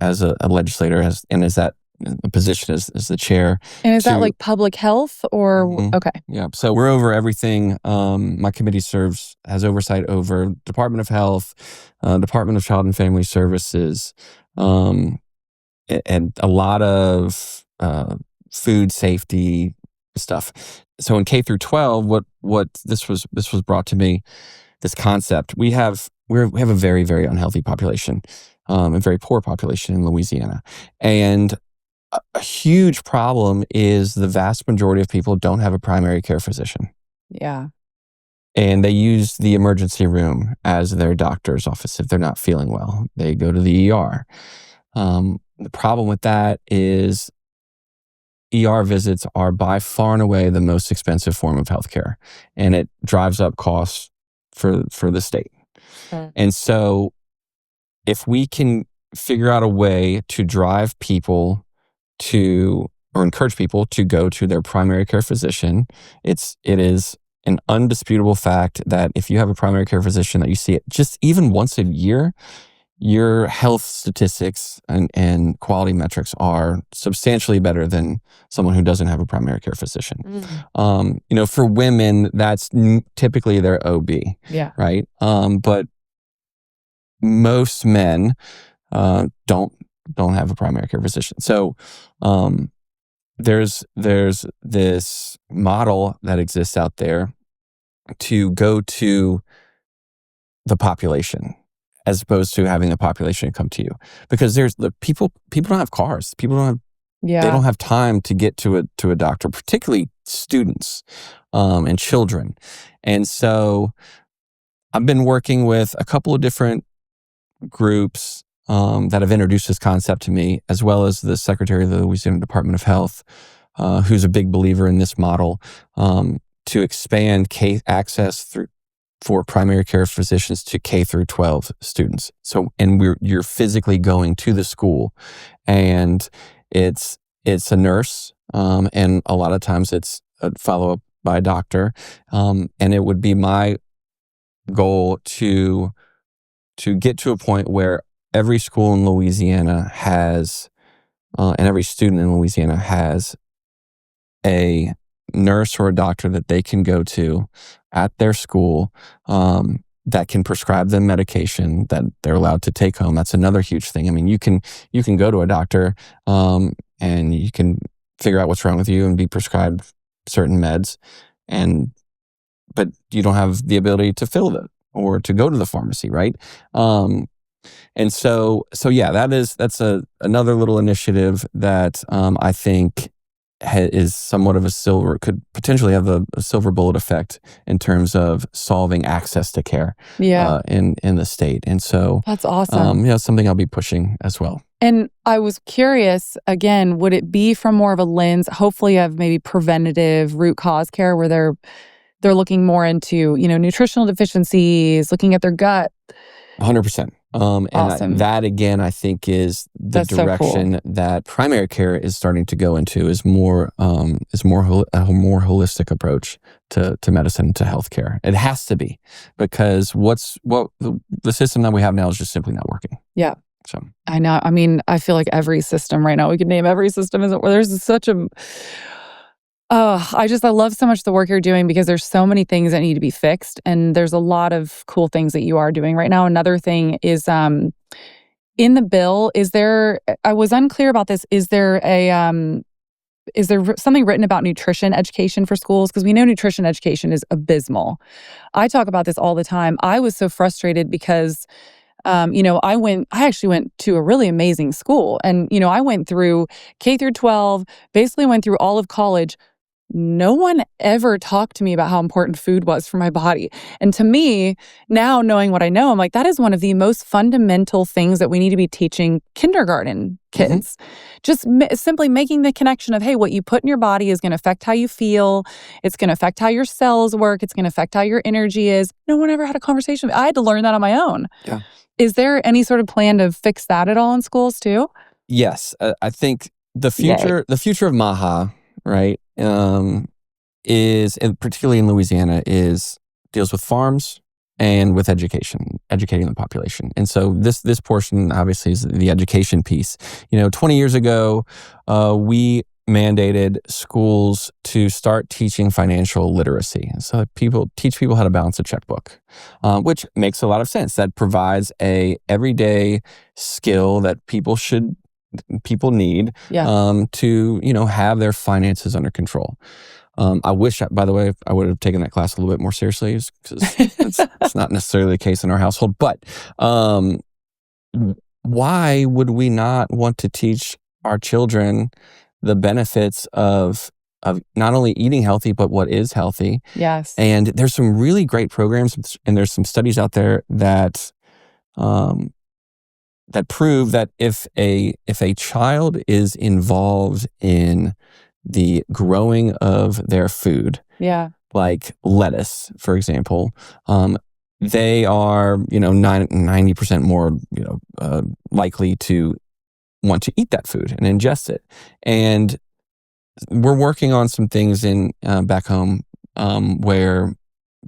as a legislator, and as that a position as the chair. And is that like public health or? Okay. Yeah. So we're over everything. My committee has oversight over Department of Health, Department of Child and Family Services, and a lot of food safety stuff. So in K through 12, what this was brought to me, this concept. We have a very, very unhealthy population, a very poor population in Louisiana, and a huge problem is the vast majority of people don't have a primary care physician. Yeah. And they use the emergency room as their doctor's office. If they're not feeling well, they go to the ER. The problem with that is ER visits are by far and away the most expensive form of healthcare, and it drives up costs for the state. And so if we can figure out a way to drive people or encourage people to go to their primary care physician, it is an undisputable fact that if you have a primary care physician that you see it just even once a year, your health statistics and quality metrics are substantially better than someone who doesn't have a primary care physician. For women, that's typically their OB. Yeah. Right. But most men don't have a primary care physician. So there's this model that exists out there to go to the population as opposed to having the population come to you, because there's the people don't have cars. People don't have they don't have time to get to a doctor, particularly students and children. And so I've been working with a couple of different groups that have introduced this concept to me, as well as the Secretary of the Louisiana Department of Health, who's a big believer in this model, to expand access for primary care physicians to K through 12 students. So, and you're physically going to the school, and it's a nurse, and a lot of times it's a follow-up by a doctor, and it would be my goal to get to a point where every school in Louisiana has, and every student in Louisiana has a nurse or a doctor that they can go to at their school that can prescribe them medication that they're allowed to take home. That's another huge thing. I mean, you can go to a doctor and you can figure out what's wrong with you and be prescribed certain meds, but you don't have the ability to fill them or to go to the pharmacy, right? And so yeah, that's another little initiative that I think is somewhat of could potentially have a silver bullet effect in terms of solving access to care in the state. And so that's awesome. Something I'll be pushing as well. And I was curious, again, would it be from more of a lens, hopefully of maybe preventative root cause care, where they're looking more into, nutritional deficiencies, looking at their gut? 100%. And Awesome. that again, I think is the That's so cool. direction that primary care is starting to go into, is a more holistic approach to medicine, to healthcare. It has to be, because the system that we have now is just simply not working. Yeah. So I know. I mean, I feel like every system right now, we could name every system, isn't where there's such a, I love so much the work you're doing, because there's so many things that need to be fixed. And there's a lot of cool things that you are doing right now. Another thing is, in the bill, I was unclear about this. Is there something written about nutrition education for schools? Because we know nutrition education is abysmal. I talk about this all the time. I was so frustrated because I actually went to a really amazing school, and, I went through K through 12, basically went through all of college. No one ever talked to me about how important food was for my body. And to me, now knowing what I know, I'm like, that is one of the most fundamental things that we need to be teaching kindergarten kids. Just simply making the connection of, hey, what you put in your body is going to affect how you feel. It's going to affect how your cells work. It's going to affect how your energy is. No one ever had a conversation. I had to learn that on my own. Yeah. Is there any sort of plan to fix that at all in schools too? Yes, I think the future of MAHA, right, is, and particularly in Louisiana, deals with farms and with educating the population. And so this portion obviously is the education piece. 20 years ago, we mandated schools to start teaching financial literacy. So teach people how to balance a checkbook, which makes a lot of sense. That provides a everyday skill that people need to have their finances under control. I wish, by the way, I would have taken that class a little bit more seriously, because it's not necessarily the case in our household. But why would we not want to teach our children the benefits of not only eating healthy, but what is healthy? Yes. And there's some really great programs, and there's some studies out there that prove that if a child is involved in the growing of their food, like lettuce, for example, they are 90% more likely to want to eat that food and ingest it. And we're working on some things in back home where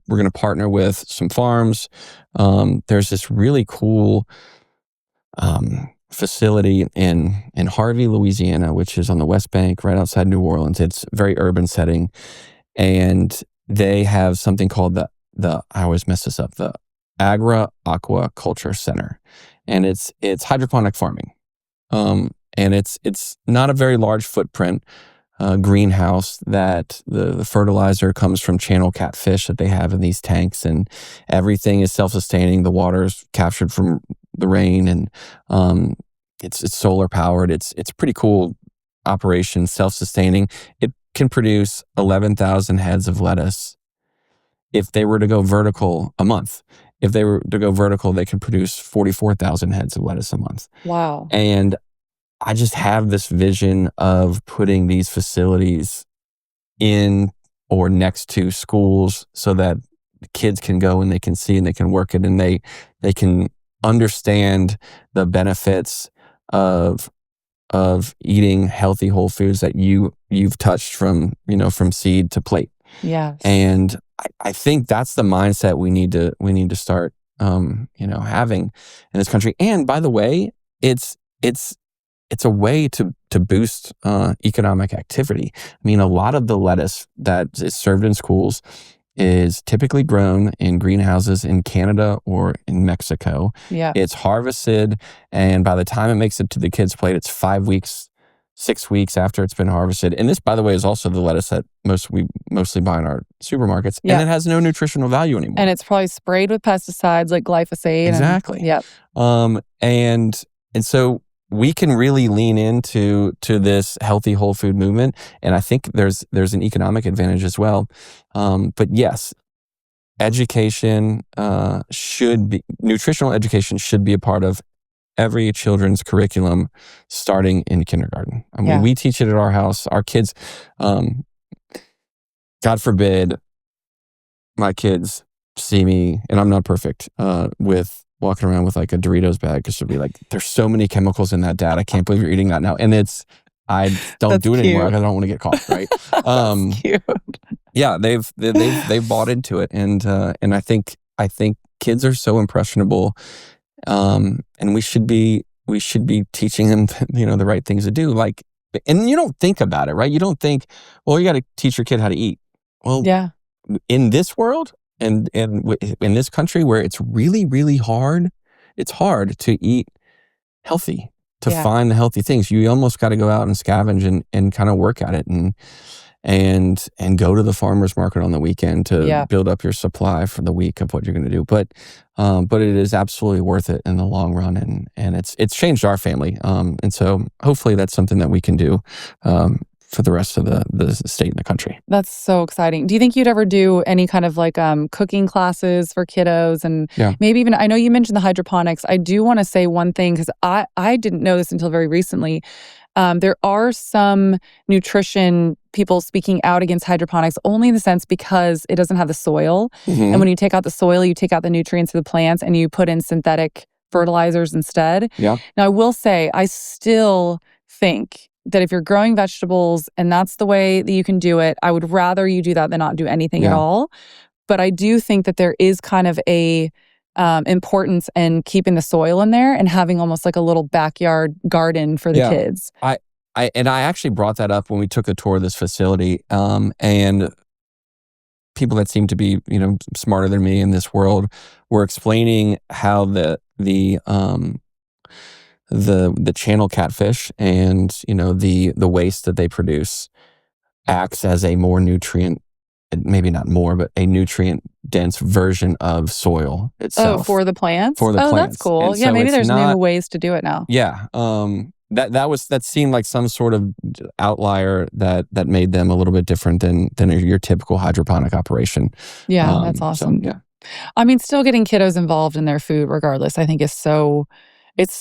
we're going to partner with some farms. There's this really cool facility in Harvey, Louisiana, which is on the West Bank, right outside New Orleans. It's a very urban setting, and they have something called I always mess this up, the Aquaculture Center, and it's hydroponic farming, and it's not a very large footprint greenhouse. That the fertilizer comes from channel catfish that they have in these tanks, and everything is self-sustaining. The water is captured from the rain, and it's solar powered. It's pretty cool operation, self-sustaining. It can produce 11,000 heads of lettuce. If they were to go vertical, a month. If they were to go vertical, they could produce 44,000 heads of lettuce a month. Wow. And I just have this vision of putting these facilities in or next to schools, so that kids can go and they can see and they can work it, and they can understand the benefits of eating healthy whole foods that you've touched from seed to plate. Yes. And I think that's the mindset we need to start having in this country. And by the way, it's a way to boost economic activity. I mean, a lot of the lettuce that is served in schools is typically grown in greenhouses in Canada or in Mexico. Yeah. It's harvested, and by the time it makes it to the kids' plate, it's 5 weeks, 6 weeks after it's been harvested. And this, by the way, is also the lettuce that we mostly buy in our supermarkets, and it has no nutritional value anymore. And it's probably sprayed with pesticides like glyphosate. Exactly. And so we can really lean into this healthy whole food movement, and I think there's an economic advantage as well. But yes, nutritional education should be a part of every children's curriculum starting in kindergarten. I mean, we teach it at our house. Our kids, God forbid, my kids see me, and I'm not perfect, with walking around with like a Doritos bag because she'll be like, "There's so many chemicals in that, Dad. I can't believe you're eating that now." And I don't That's do it anymore cute. because I don't want to get caught. Right? That's cute. Yeah, they've bought into it, and I think kids are so impressionable, and we should be teaching them, the right things to do. Like, and you don't think about it, right? You don't think, well, you got to teach your kid how to eat. Well, Yeah. in this world and in this country where it's really, really hard, it's hard to eat healthy, to Yeah. find the healthy things. You almost got to go out and scavenge and kind of work at it and go to the farmer's market on the weekend to build up your supply for the week of what you're going to do. But it is absolutely worth it in the long run, and it's changed our family. And so hopefully that's something that we can do for the rest of the state and the country. That's so exciting. Do you think you'd ever do any kind of like cooking classes for kiddos? And maybe even, I know you mentioned the hydroponics. I do want to say one thing, because I didn't know this until very recently. There are some nutrition people speaking out against hydroponics only in the sense because it doesn't have the soil. Mm-hmm. And when you take out the soil, you take out the nutrients of the plants and you put in synthetic fertilizers instead. Yeah. Now, I will say, I still think that if you're growing vegetables and that's the way that you can do it, I would rather you do that than not do anything at all. But I do think that there is kind of a importance in keeping the soil in there and having almost like a little backyard garden for the kids. I actually brought that up when we took a tour of this facility, and people that seem to be smarter than me in this world were explaining how the channel catfish and the waste that they produce acts as a more nutrient, maybe not more, but a nutrient dense version of soil itself. Oh, for the plants? For the plants. That's cool. And yeah, so maybe it's there's not, new ways to do it now. Yeah. That seemed like some sort of outlier that made them a little bit different than your typical hydroponic operation. Yeah, that's awesome. So, yeah. I mean, still getting kiddos involved in their food regardless, I think it's so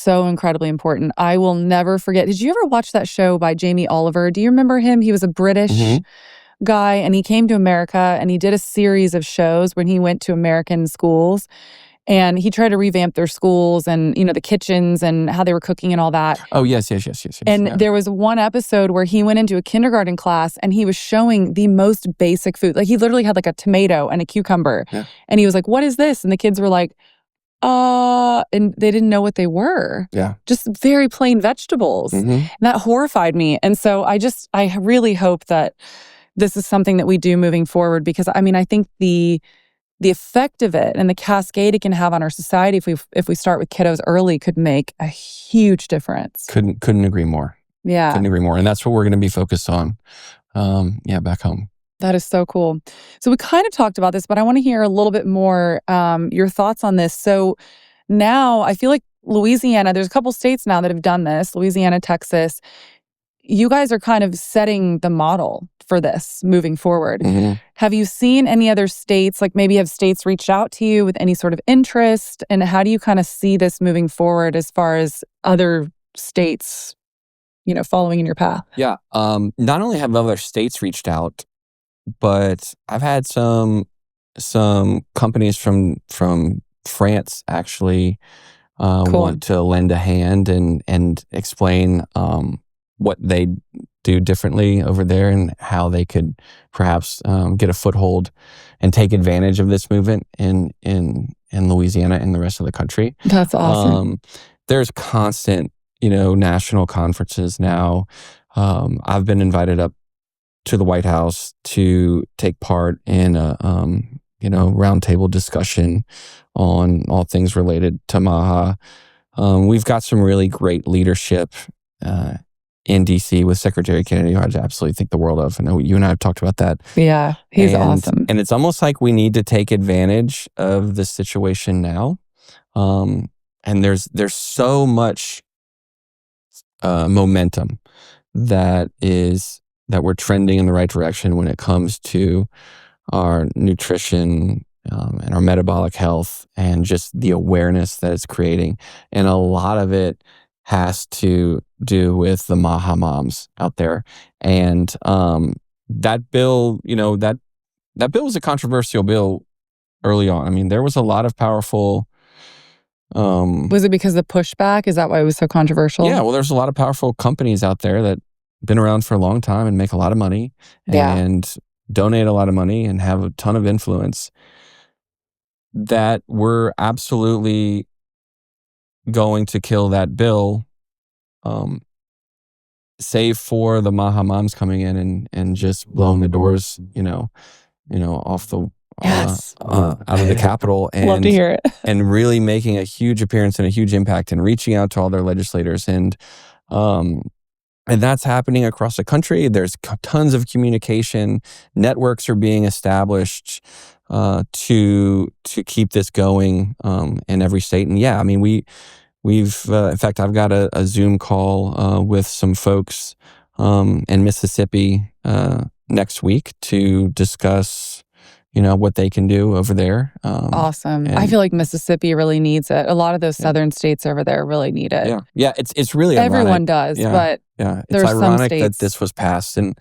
incredibly important. I will never forget. Did you ever watch that show by Jamie Oliver? Do you remember him? He was a British guy, and he came to America and he did a series of shows when he went to American schools, and he tried to revamp their schools and the kitchens and how they were cooking and all that. Oh yes. And there was one episode where he went into a kindergarten class and he was showing the most basic food. Like, he literally had like a tomato and a cucumber, and he was like, "What is this?" And the kids were like, and they didn't know what they were. Yeah. Just very plain vegetables. And that horrified me. And so I really hope that this is something that we do moving forward, because I mean, I think the effect of it and the cascade it can have on our society if we start with kiddos early could make a huge difference. Couldn't agree more. Yeah. Couldn't agree more. And that's what we're going to be focused on. Back home. That is so cool. So we kind of talked about this, but I want to hear a little bit more your thoughts on this. So now I feel like Louisiana, there's a couple states now that have done this, Louisiana, Texas. You guys are kind of setting the model for this moving forward. Have you seen any other states, like maybe have states reached out to you with any sort of interest? And how do you kind of see this moving forward as far as other states, following in your path? Yeah. Not only have other states reached out, but I've had some companies from France actually want to lend a hand and explain what they do differently over there and how they could perhaps get a foothold and take advantage of this movement in Louisiana and the rest of the country. That's awesome. There's constant, national conferences now. I've been invited up to the White House to take part in a roundtable discussion on all things related to MAHA. We've got some really great leadership in DC with Secretary Kennedy, who I absolutely think the world of. I know you and I have talked about that. Yeah, he's awesome. And it's almost like we need to take advantage of the situation now. And there's so much momentum that we're trending in the right direction when it comes to our nutrition and our metabolic health and just the awareness that it's creating. And a lot of it has to do with the MAHA moms out there. And that bill, that bill was a controversial bill early on. I mean, there was a lot of powerful Was it because of the pushback? Is that why it was so controversial? Yeah, well, there's a lot of powerful companies out there that been around for a long time and make a lot of money Yeah. and donate a lot of money and have a ton of influence that were absolutely going to kill that bill, um, save for the MAHA moms coming in and just blowing the doors, off the Yes. out of the Capitol Love to hear it. and really making a huge appearance and a huge impact and reaching out to all their legislators and that's happening across the country. There's tons of communication. Networks are being established to keep this going in every state. And yeah, I mean, we've in fact, I've got a Zoom call with some folks in Mississippi next week to discuss, what they can do over there. Awesome. I feel like Mississippi really needs it. A lot of those southern states over there really need it. Yeah. It's really Everyone ironic. does, Yeah. but Yeah, it's there's some ironic that states. this was passed, and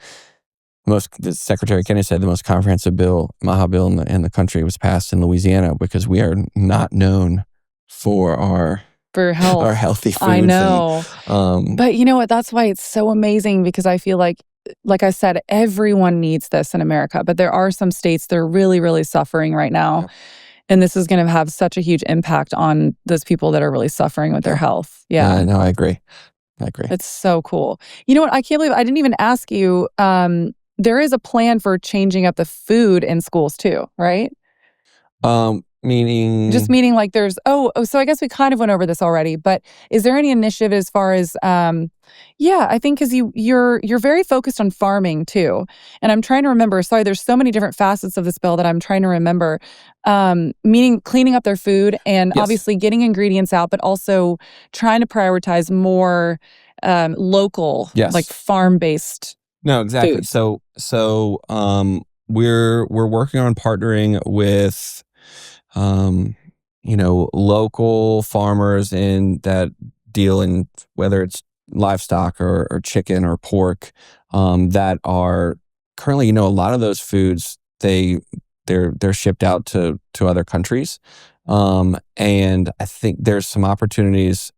the Secretary Kennedy said the most comprehensive MAHA bill in the country was passed in Louisiana because we are not known for our health. our healthy foods. I know. And, but you know what? That's why it's so amazing because I feel like I said, everyone needs this in America, but there are some states that are really, really suffering right now. Yeah. And this is going to have such a huge impact on those people that are really suffering with their health. Yeah. No, I agree. It's so cool. You know what? I can't believe I didn't even ask you. There is a plan for changing up the food in schools too, right? Meaning like there's, so I guess we kind of went over this already, but is there any initiative as far as, I think because you're very focused on farming too. And I'm trying to remember, sorry, there's so many different facets of this bill that I'm trying to remember, meaning cleaning up their food and Yes. obviously getting ingredients out, but also trying to prioritize more local, Yes. like farm-based. No, exactly. Food. So we're working on partnering with local farmers that deal in whether it's livestock or chicken or pork that are currently, a lot of those foods they're shipped out to other countries. And I think there's some opportunities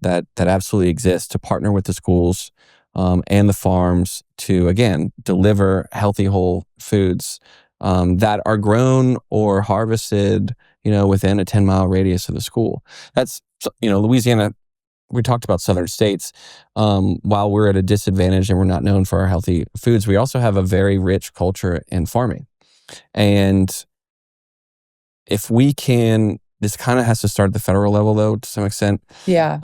that absolutely exist to partner with the schools and the farms to, again, deliver healthy whole foods that are grown or harvested, within a 10-mile radius of the school. That's, Louisiana, we talked about southern states. While we're at a disadvantage and we're not known for our healthy foods, we also have a very rich culture in farming. And if we can, this kind of has to start at the federal level, though, to some extent. Yeah.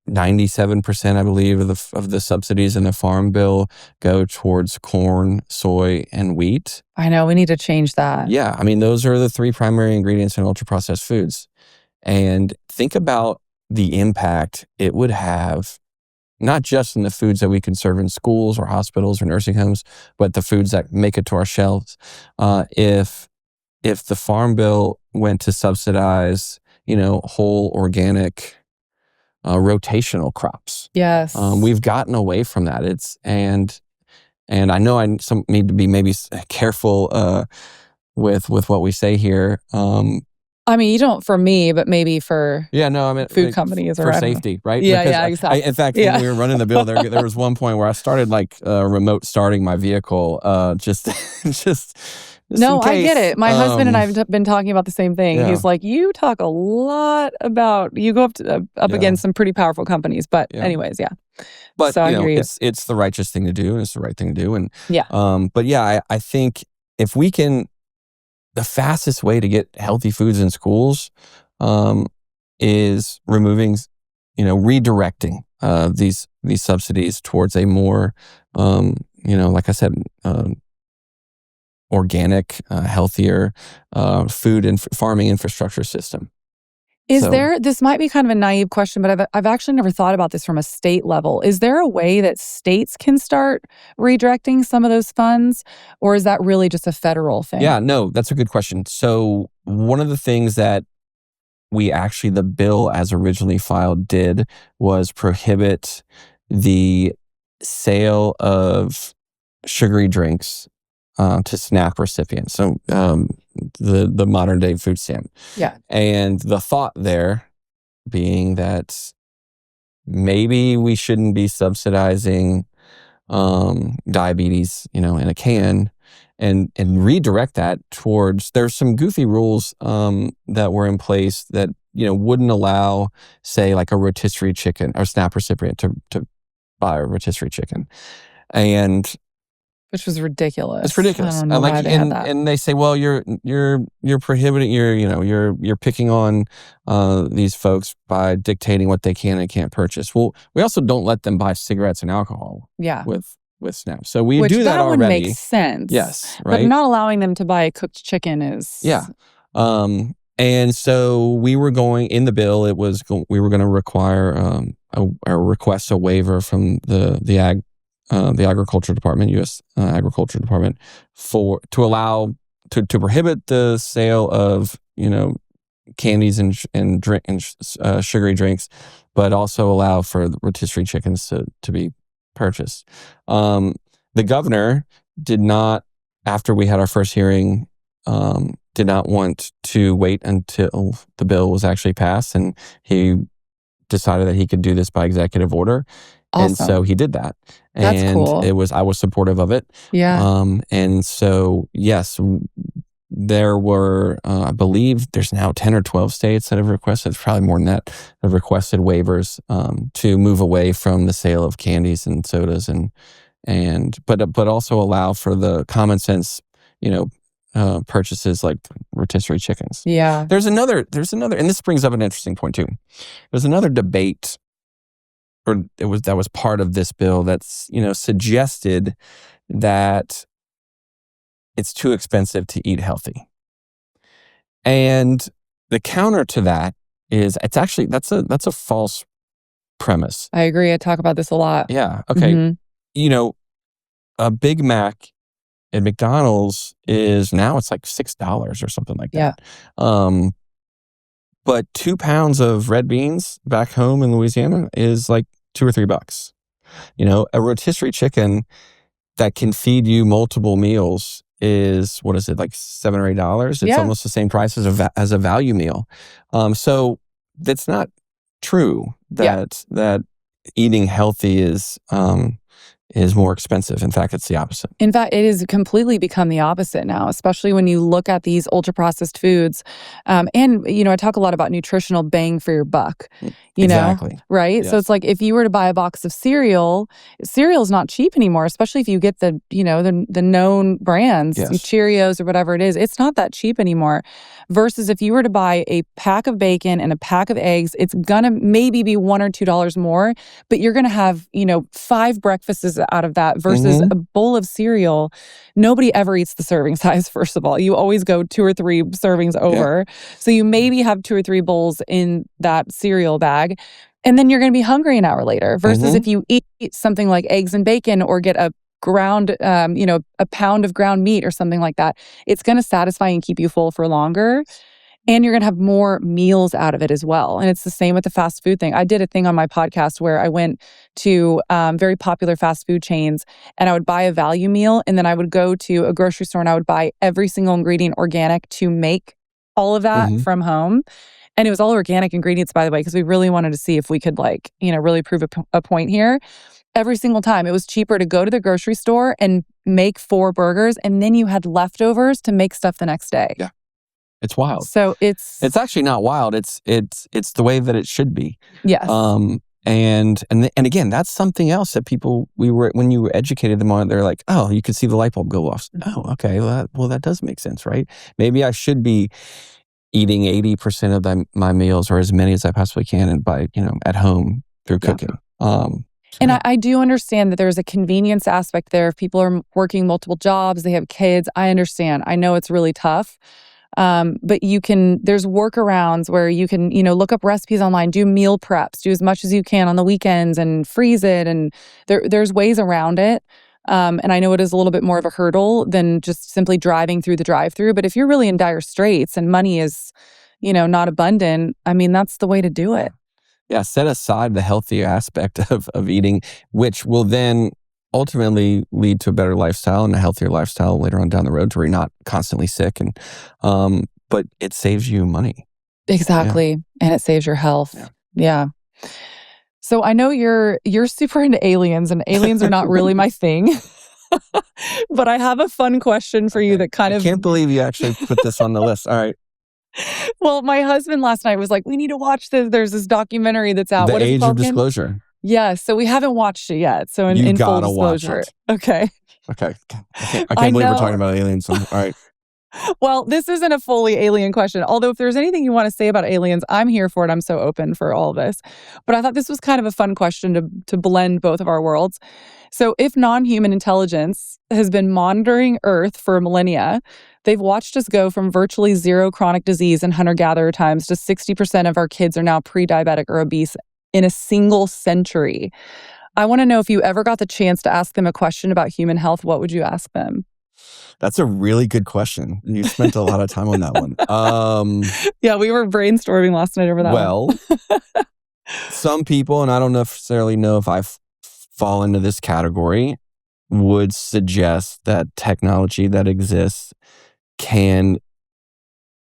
97%, I believe, of the subsidies in the farm bill go towards corn, soy, and wheat. I know, we need to change that. Yeah, I mean, those are the three primary ingredients in ultra-processed foods. And think about the impact it would have, not just in the foods that we can serve in schools or hospitals or nursing homes, but the foods that make it to our shelves. If the farm bill went to subsidize, whole organic rotational crops. Yes. We've gotten away from that. And I know I need to be maybe careful with what we say here. I mean, you don't for me, but maybe for food companies for safety, right? Yeah, exactly. In fact, when we were running the bill, there was one point where I started remote starting my vehicle, just No, in case. I get it. My husband and I have been talking about the same thing. Yeah. He's like, you talk a lot about, you go up against some pretty powerful companies, but anyways, yeah. But so I hear you. it's the righteous thing to do, and it's the right thing to do, and yeah. But yeah, I think if we can, the fastest way to get healthy foods in schools is removing, redirecting these subsidies towards a more, like I said, organic, healthier food and farming infrastructure system. This might be kind of a naive question, but I've actually never thought about this from a state level. Is there a way that states can start redirecting some of those funds, or is that really just a federal thing? Yeah, no, that's a good question. So one of the things that the bill as originally filed did was prohibit the sale of sugary drinks to SNAP recipients. So the modern day food stamp. Yeah. And the thought there being that maybe we shouldn't be subsidizing diabetes, in a can, and redirect that towards. There's some goofy rules that were in place that wouldn't allow, say, like a rotisserie chicken or SNAP recipient to buy a rotisserie chicken, and which was ridiculous. it's ridiculous. I don't know why they had that. And they say, well, you're prohibiting, you're picking on these folks by dictating what they can and can't purchase. Well, we also don't let them buy cigarettes and alcohol. Yeah. With SNAP, so we Which do that already. That would make sense. Yes, right. But not allowing them to buy a cooked chicken is And so we were going in the bill. We were going to require request a waiver from the Agriculture Department, U.S. Agriculture Department, to allow to prohibit the sale of candies and sugary drinks, but also allow for the rotisserie chickens to be purchased. The governor did not, after we had our first hearing, did not want to wait until the bill was actually passed, and he decided that he could do this by executive order. Awesome. And so he did that. That's and cool. I was supportive of it. Yeah. And so, yes, there were, I believe there's now 10 or 12 states that have requested, probably more than that, have requested waivers to move away from the sale of candies and sodas but also allow for the common sense, purchases like rotisserie chickens. Yeah. There's another, and this brings up an interesting point too. There's another debate, that was part of this bill that's, suggested that it's too expensive to eat healthy. And the counter to that is it's actually, that's a false premise. I agree. I talk about this a lot. Yeah. Okay. Mm-hmm. A Big Mac at McDonald's is now it's like $6 or something like that. Yeah. But 2 pounds of red beans back home in Louisiana is like $2 or $3. A rotisserie chicken that can feed you multiple meals is, what is it, like $7 or $8? It's almost the same price as a value meal. So that's not true that eating healthy is more expensive. In fact, it's the opposite. In fact, it has completely become the opposite now, especially when you look at these ultra-processed foods. And, I talk a lot about nutritional bang for your buck, exactly. Right? Yes. So it's like if you were to buy a box of cereal's not cheap anymore, especially if you get the known brands, yes. Cheerios or whatever it is. It's not that cheap anymore. Versus if you were to buy a pack of bacon and a pack of eggs, it's going to maybe be $1 or $2 more, but you're going to have, 5 breakfasts out of that versus a bowl of cereal. Nobody ever eats the serving size, first of all. You always go 2 or 3 servings over. Yeah. So you maybe have 2 or 3 bowls in that cereal bag, and then you're going to be hungry an hour later. Versus if you eat something like eggs and bacon or get a ground, a pound of ground meat or something like that, it's going to satisfy and keep you full for longer. And you're going to have more meals out of it as well. And it's the same with the fast food thing. I did a thing on my podcast where I went to very popular fast food chains and I would buy a value meal, and then I would go to a grocery store and I would buy every single ingredient organic to make all of that from home. And it was all organic ingredients, by the way, because we really wanted to see if we could really prove a point here. Every single time, it was cheaper to go to the grocery store and make 4 burgers, and then you had leftovers to make stuff the next day. Yeah. It's wild. So it's actually not wild. It's the way that it should be. Yes. And again, that's something else that when you educated them on it, they're like, oh, you could see the light bulb go off. Oh, okay. Well, that does make sense, right? Maybe I should be eating 80% of my meals, or as many as I possibly can, and at home through cooking. And I do understand that there's a convenience aspect there. If people are working multiple jobs, they have kids, I understand. I know it's really tough. But there's workarounds where you can, look up recipes online, do meal preps, do as much as you can on the weekends and freeze it. And there's ways around it. And I know it is a little bit more of a hurdle than just simply driving through the drive-through. But if you're really in dire straits and money is, not abundant, I mean, that's the way to do it. Yeah, set aside the healthy aspect of eating, which will then ultimately lead to a better lifestyle and a healthier lifestyle later on down the road, to where you're not constantly sick. And but it saves you money. Exactly. And it saves your health. Yeah. So I know you're super into aliens, and aliens are not really my thing. But I have a fun question for you that kind I of... can't believe you actually put this on the list. All right. Well, my husband last night was like, we need to watch this. There's this documentary that's out. The What is it Age of called again? Disclosure. Yeah, so we haven't watched it yet. So You in full gotta watch disclosure. it. Okay. Okay. I can't I believe we're know. talking about aliens. All right. Well, this isn't a fully alien question. Although if there's anything you want to say about aliens, I'm here for it. I'm so open for all of this. But I thought this was kind of a fun question to blend both of our worlds. So if non-human intelligence has been monitoring Earth for millennia, they've watched us go from virtually zero chronic disease in hunter-gatherer times to 60% of our kids are now pre-diabetic or obese in a single century. I want to know, if you ever got the chance to ask them a question about human health, what would you ask them? That's a really good question. You spent a lot of time on that one. Yeah, we were brainstorming last night over that one. Some people, and I don't necessarily know if I fall into this category, would suggest that technology that exists can,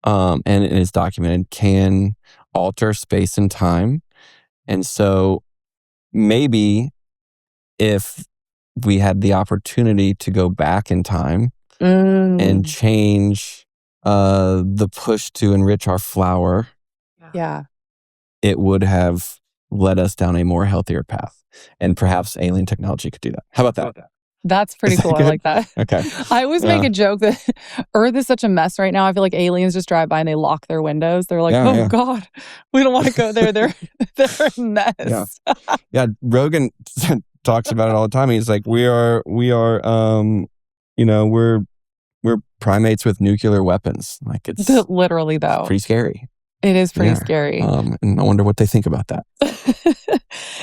and it is documented, can alter space and time. And so maybe if we had the opportunity to go back in time and change the push to enrich our flour, Yeah. it would have led us down a more healthier path. And perhaps alien technology could do that. How about that? That's pretty Is that cool. I good? like that. Okay. I always make a joke that Earth is such a mess right now. I feel like aliens just drive by and they lock their windows. They're like, Yeah, oh yeah. God, we don't want to go there. They're a mess. Yeah. Yeah, Rogan talks about it all the time. He's like, we're primates with nuclear weapons. Like, it's Literally, though. pretty scary. It is pretty Yeah. scary. And I wonder what they think about that.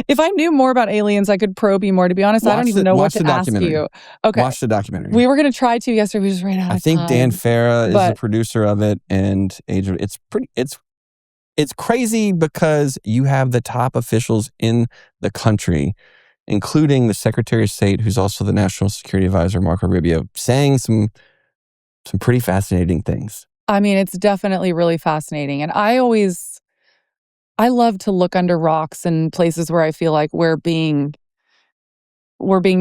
If I knew more about aliens, I could probe you more. To be honest, I don't even know what to ask you. Okay. Watch the documentary. We were going to try to yesterday. We just ran out of time. I think Dan Farah is the But- producer of it, and it's crazy because you have the top officials in the country, including the Secretary of State, who's also the National Security Advisor, Marco Rubio, saying some pretty fascinating things. I mean, it's definitely really fascinating. And I love to look under rocks and places where I feel like we're being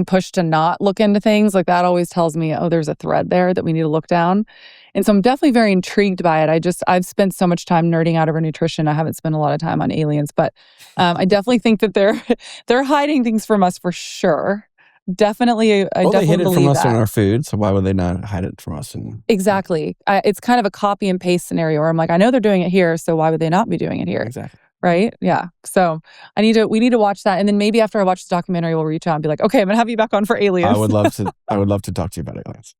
pushed to not look into things. Like, that always tells me, oh, there's a thread there that we need to look down. And so I'm definitely very intrigued by it. I've spent so much time nerding out over nutrition. I haven't spent a lot of time on aliens, but I definitely think that they're hiding things from us for sure. Definitely, I definitely they hid it believe from us that. in our food, so why would they not hide it from us? Exactly. It's kind of a copy and paste scenario where I'm like, I know they're doing it here, so why would they not be doing it here? Exactly. Right? Yeah. So we need to watch that, and then maybe after I watch the documentary, we'll reach out and be like, okay, I'm gonna have you back on for aliens. I would love to talk to you about aliens.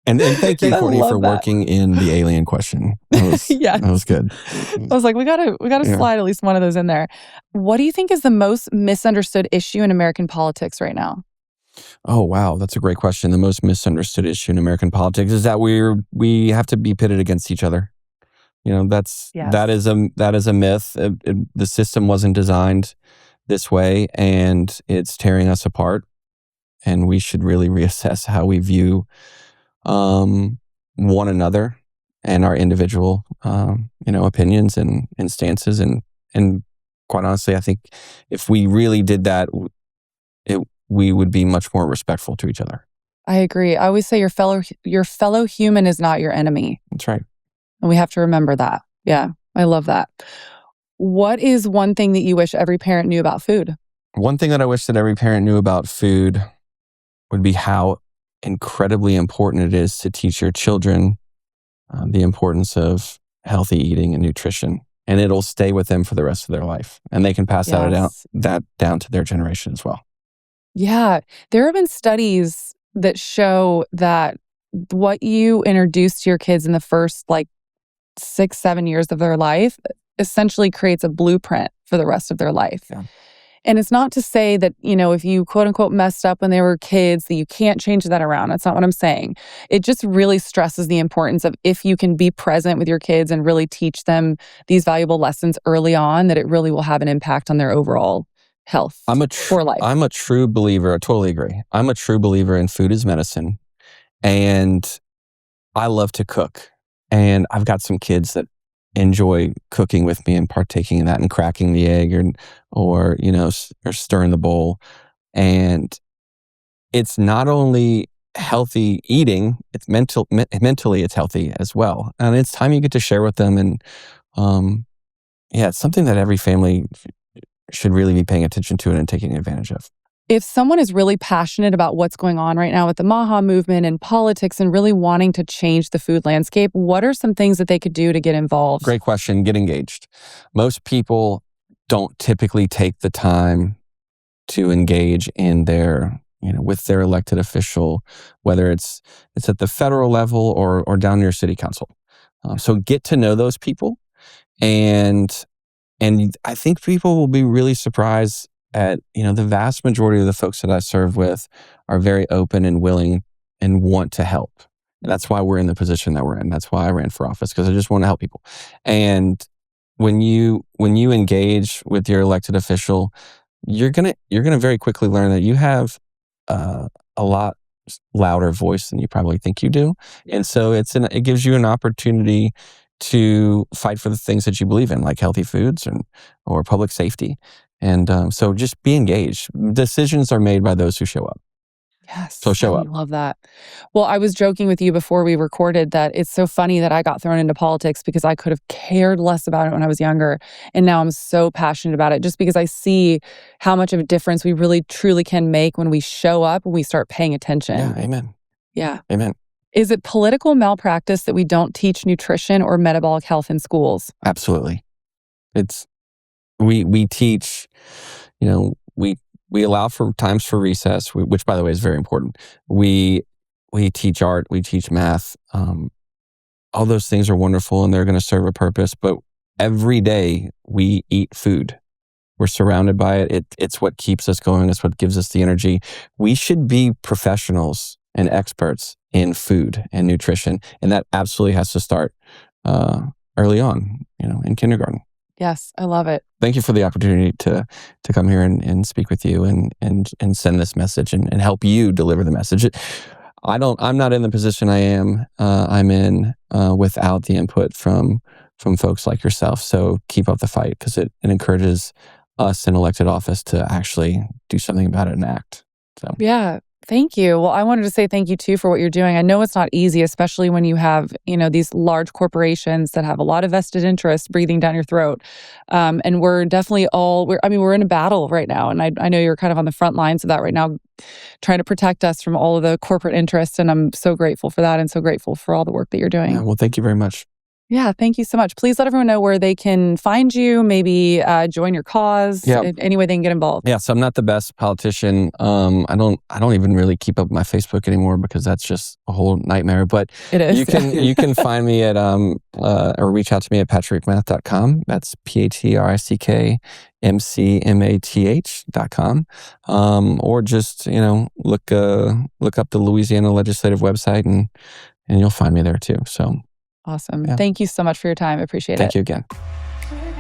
And thank you, I Courtney, love for that. working in the alien question. Yes. That was good. I was like, we gotta Yeah. slide at least one of those in there. What do you think is the most misunderstood issue in American politics right now? Oh, wow. That's a great question. The most misunderstood issue in American politics is that we have to be pitted against each other. Yes. that is a myth. The system wasn't designed this way, and it's tearing us apart. And we should really reassess how we view one another and our individual, opinions and stances. And quite honestly, I think if we really did that, we would be much more respectful to each other. I agree. I always say your fellow human is not your enemy. That's right. And we have to remember that. Yeah, I love that. What is one thing that you wish every parent knew about food? One thing that I wish that every parent knew about food would be how incredibly important it is to teach your children the importance of healthy eating and nutrition. And it'll stay with them for the rest of their life. And they can pass that down to their generation as well. Yeah, there have been studies that show that what you introduce to your kids in the first 6-7 years of their life essentially creates a blueprint for the rest of their life. Yeah. And it's not to say that, if you quote unquote messed up when they were kids, that you can't change that around. That's not what I'm saying. It just really stresses the importance of, if you can be present with your kids and really teach them these valuable lessons early on, that it really will have an impact on their overall health for life. I'm a true believer. I totally agree. I'm a true believer in food is medicine, and I love to cook. And I've got some kids that enjoy cooking with me and partaking in that and cracking the egg or stirring the bowl. And it's not only healthy eating, it's mentally it's healthy as well. And it's time you get to share with them. And it's something that every family should really be paying attention to and taking advantage of. If someone is really passionate about what's going on right now with the MAHA movement and politics and really wanting to change the food landscape, what are some things that they could do to get involved? Great question. Get engaged. Most people don't typically take the time to engage in with their elected official, whether it's at the federal level or down near city council. So get to know those people, and I think people will be really surprised at, the vast majority of the folks that I serve with are very open and willing and want to help. And that's why we're in the position that we're in. That's why I ran for office, because I just want to help people. And when you engage with your elected official, you're gonna very quickly learn that you have a lot louder voice than you probably think you do. And so it gives you an opportunity to fight for the things that you believe in, like healthy foods or public safety. And so just be engaged. Decisions are made by those who show up. Yes. So show up. I love that. Well, I was joking with you before we recorded that it's so funny that I got thrown into politics because I could have cared less about it when I was younger. And now I'm so passionate about it just because I see how much of a difference we really truly can make when we show up and we start paying attention. Yeah, amen. Yeah. Amen. Is it political malpractice that we don't teach nutrition or metabolic health in schools? Absolutely. We teach, we allow for times for recess, which by the way is very important. We teach art, we teach math. All those things are wonderful and they're going to serve a purpose. But every day we eat food. We're surrounded by it. It's what keeps us going. It's what gives us the energy. We should be professionals and experts in food and nutrition, and that absolutely has to start early on, in kindergarten. Yes, I love it. Thank you for the opportunity to come here and speak with you and send this message and help you deliver the message. I'm not in the position I'm in without the input from folks like yourself. So keep up the fight, because it encourages us in elected office to actually do something about it and act. So yeah. Thank you. Well, I wanted to say thank you too for what you're doing. I know it's not easy, especially when you have, these large corporations that have a lot of vested interest breathing down your throat. And we're definitely we're in a battle right now. And I know you're kind of on the front lines of that right now, trying to protect us from all of the corporate interests. And I'm so grateful for that and so grateful for all the work that you're doing. Yeah, well, thank you very much. Yeah, thank you so much. Please let everyone know where they can find you, maybe join your cause, any way they can get involved. Yeah, so I'm not the best politician. I don't even really keep up my Facebook anymore because that's just a whole nightmare. But it is. You can find me at or reach out to me at patrickmath.com. That's PatrickMCMath.com. Or just look up the Louisiana legislative website and you'll find me there too. So. Awesome. Yeah. Thank you so much for your time. I appreciate it. Thank you again.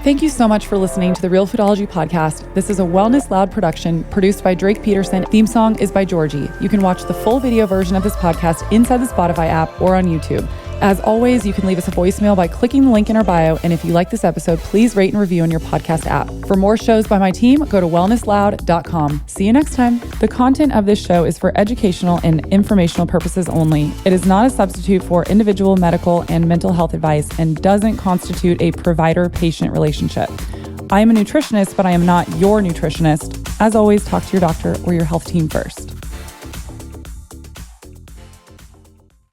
Thank you so much for listening to the Real Foodology Podcast. This is a Wellness Loud production produced by Drake Peterson. Theme song is by Georgie. You can watch the full video version of this podcast inside the Spotify app or on YouTube. As always, you can leave us a voicemail by clicking the link in our bio. And if you like this episode, please rate and review on your podcast app. For more shows by my team, go to wellnessloud.com. See you next time. The content of this show is for educational and informational purposes only. It is not a substitute for individual medical and mental health advice and doesn't constitute a provider-patient relationship. I am a nutritionist, but I am not your nutritionist. As always, talk to your doctor or your health team first.